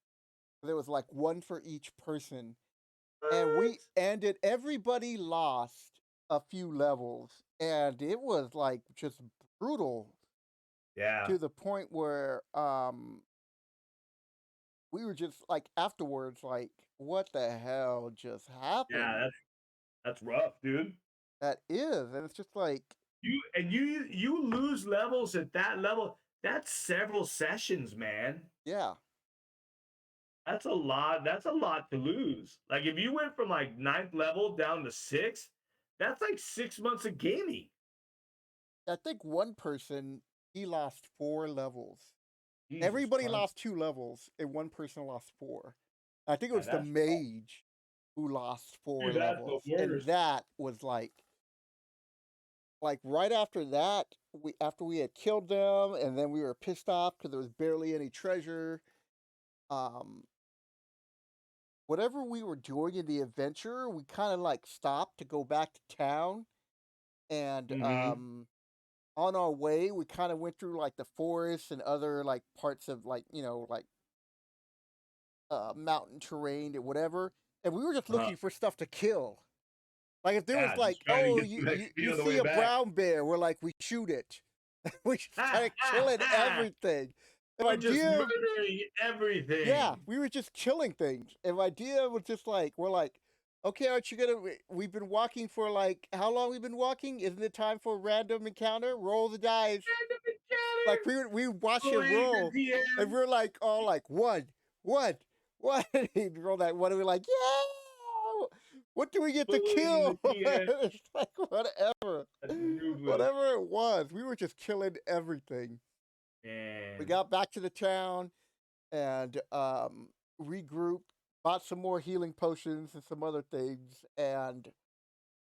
There was like one for each person. And what? everybody lost a few levels. And it was like just brutal Yeah. to the point where we were just like afterwards, like, what the hell just Yeah, happened? that's rough, dude. That is. And it's just like, You lose levels at that level. That's several sessions, man. yeah. That's a lot. That's a lot to lose. Like if you went from like ninth level down to six, that's like 6 months of gaming. I think one person, he lost four levels. Jesus Everybody Christ. lost two levels, and one person lost four. I think it Yeah, was the that's mage who lost four dude, that's the levels. And worst. that was like right after that, after we had killed them, and then we were pissed off because there was barely any treasure. Um, Whatever we were doing in the adventure, we kind of like stopped to go back to town, and Mm-hmm. on our way, we kind of went through like the forest and other like parts of like like mountain terrain or whatever, and we were just Uh-huh. looking for stuff to kill. Like if there was Yeah, just like, trying to oh, get you some you, XP you on the see way a back. brown bear, we're like, we shoot it. We just Ha started ha killing ha! everything. And my We're just idea, murdering yeah, everything. we were just killing things. And my idea was just like, we're like, okay, aren't you gonna? We've been walking for like how long? We've been walking. Isn't it time for a random encounter? Roll the dice. Random Like encounter. we watch him Believe the roll, and DM. we're like all like one. And he'd roll that one, and we're like, yeah. What do we get to Believe the kill? DM. It's like whatever, That's ruthless. whatever it was. We were just killing everything. We Man. got back to the town and regrouped. bought some more healing potions and some other things, and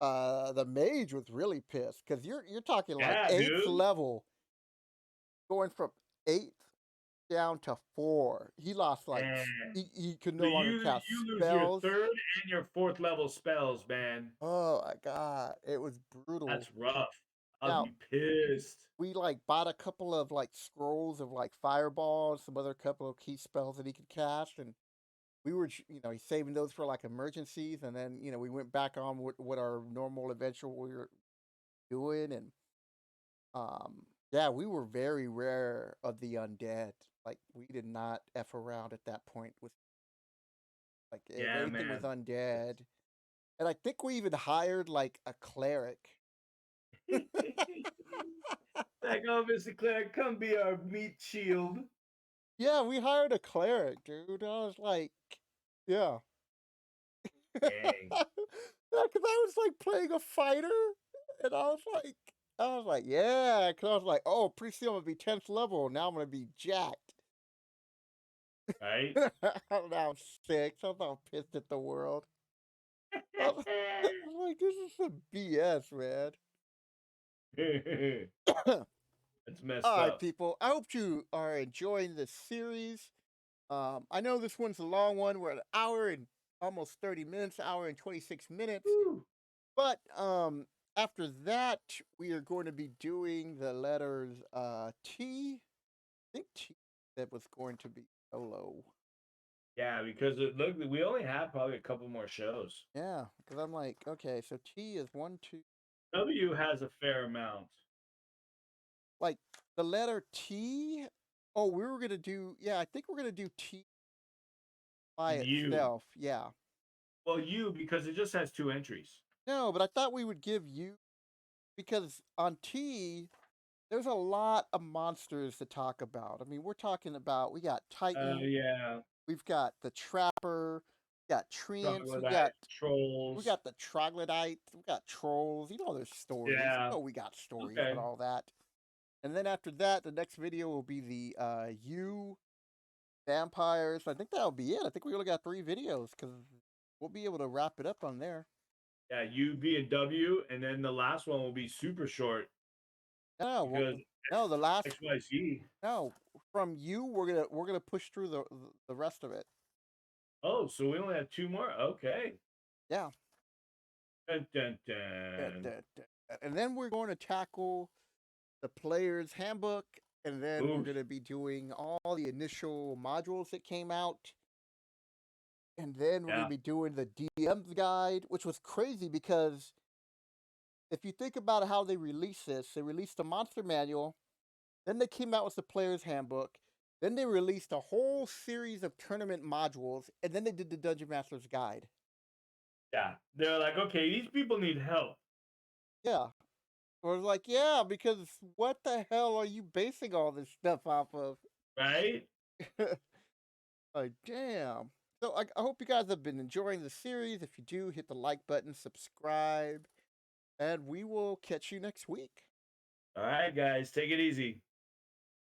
the mage was really pissed because you're talking like Yeah, eighth dude. level, going from eighth down to 4. He lost like Man. he could So no longer you cast lose your spells. third and your fourth level spells, man. Oh my god, it was brutal. That's rough. I'd Now be pissed. we like bought a couple of like scrolls of like fireballs, some other couple of key spells that he could cast, and we were saving those for like emergencies, and then we went back on what our normal adventure we were doing, and yeah, we were very rare of the undead. Like we did not f around at that point with like Yeah, everything was man. undead, and I think we even hired like a cleric. Like, oh, Mr. Clark, come be our meat shield. Yeah, we hired a cleric, dude. I was like, yeah. Dang. Yeah, because I was like playing a fighter, and I was like, yeah, because I was like, oh, pretty soon I'm gonna be 10th level. Now I'm gonna be jacked. Right? I'm now 6. I'm all pissed at the world. I was, I was like, this is some BS, man. It's messed All right, up. people. I hope you are enjoying this series. I know this one's a long one. We're at an hour and almost 30 minutes, hour and 26 minutes. Woo. But after that, we are going to be doing the letters T. I think T that was going to be solo. Yeah, because look, we only have probably a couple more shows. Yeah, because I'm like, okay, so T is 1, 2. W has a fair amount. Like the letter T. Oh, we were gonna do. Yeah, I think we're gonna do T by You. itself. Yeah. Well, you, because it just has 2 entries. No, but I thought we would give you because on T there's a lot of monsters to talk about. I mean, we're talking about we got Titan, Yeah. we've got the Trapper, we got Treants, we got Troglodyte, we trolls. got the Troglodytes, we got trolls. There's stories. Yeah. We got stories Okay. and all that. And then after that, the next video will be the U vampires. I think that'll be it. I think we only got 3 videos because we'll be able to wrap it up on there. Yeah, U, V, and W, and then the last one will be super short No, because no, the last XYZ. no from you. We're gonna push through the rest of it. Oh, so we only have 2 more? Okay. Yeah. Dun, dun, Da, dun. da, da. And then we're going to tackle the player's handbook, and then we're Oof. going to be doing all the initial modules that came out, and then we're going Yeah. to be doing the DM's guide, which was crazy because if you think about how they released this, they released the monster manual, then they came out with the player's handbook, then they released a whole series of tournament modules, and then they did the Dungeon Master's guide. Yeah. They're like, okay, these people need help. Yeah. I was like, yeah, because what the hell are you basing all this stuff off of? Right? Like, damn. So I hope you guys have been enjoying the series. If you do, hit the like button, subscribe, and we will catch you next week. All right, guys, take it easy.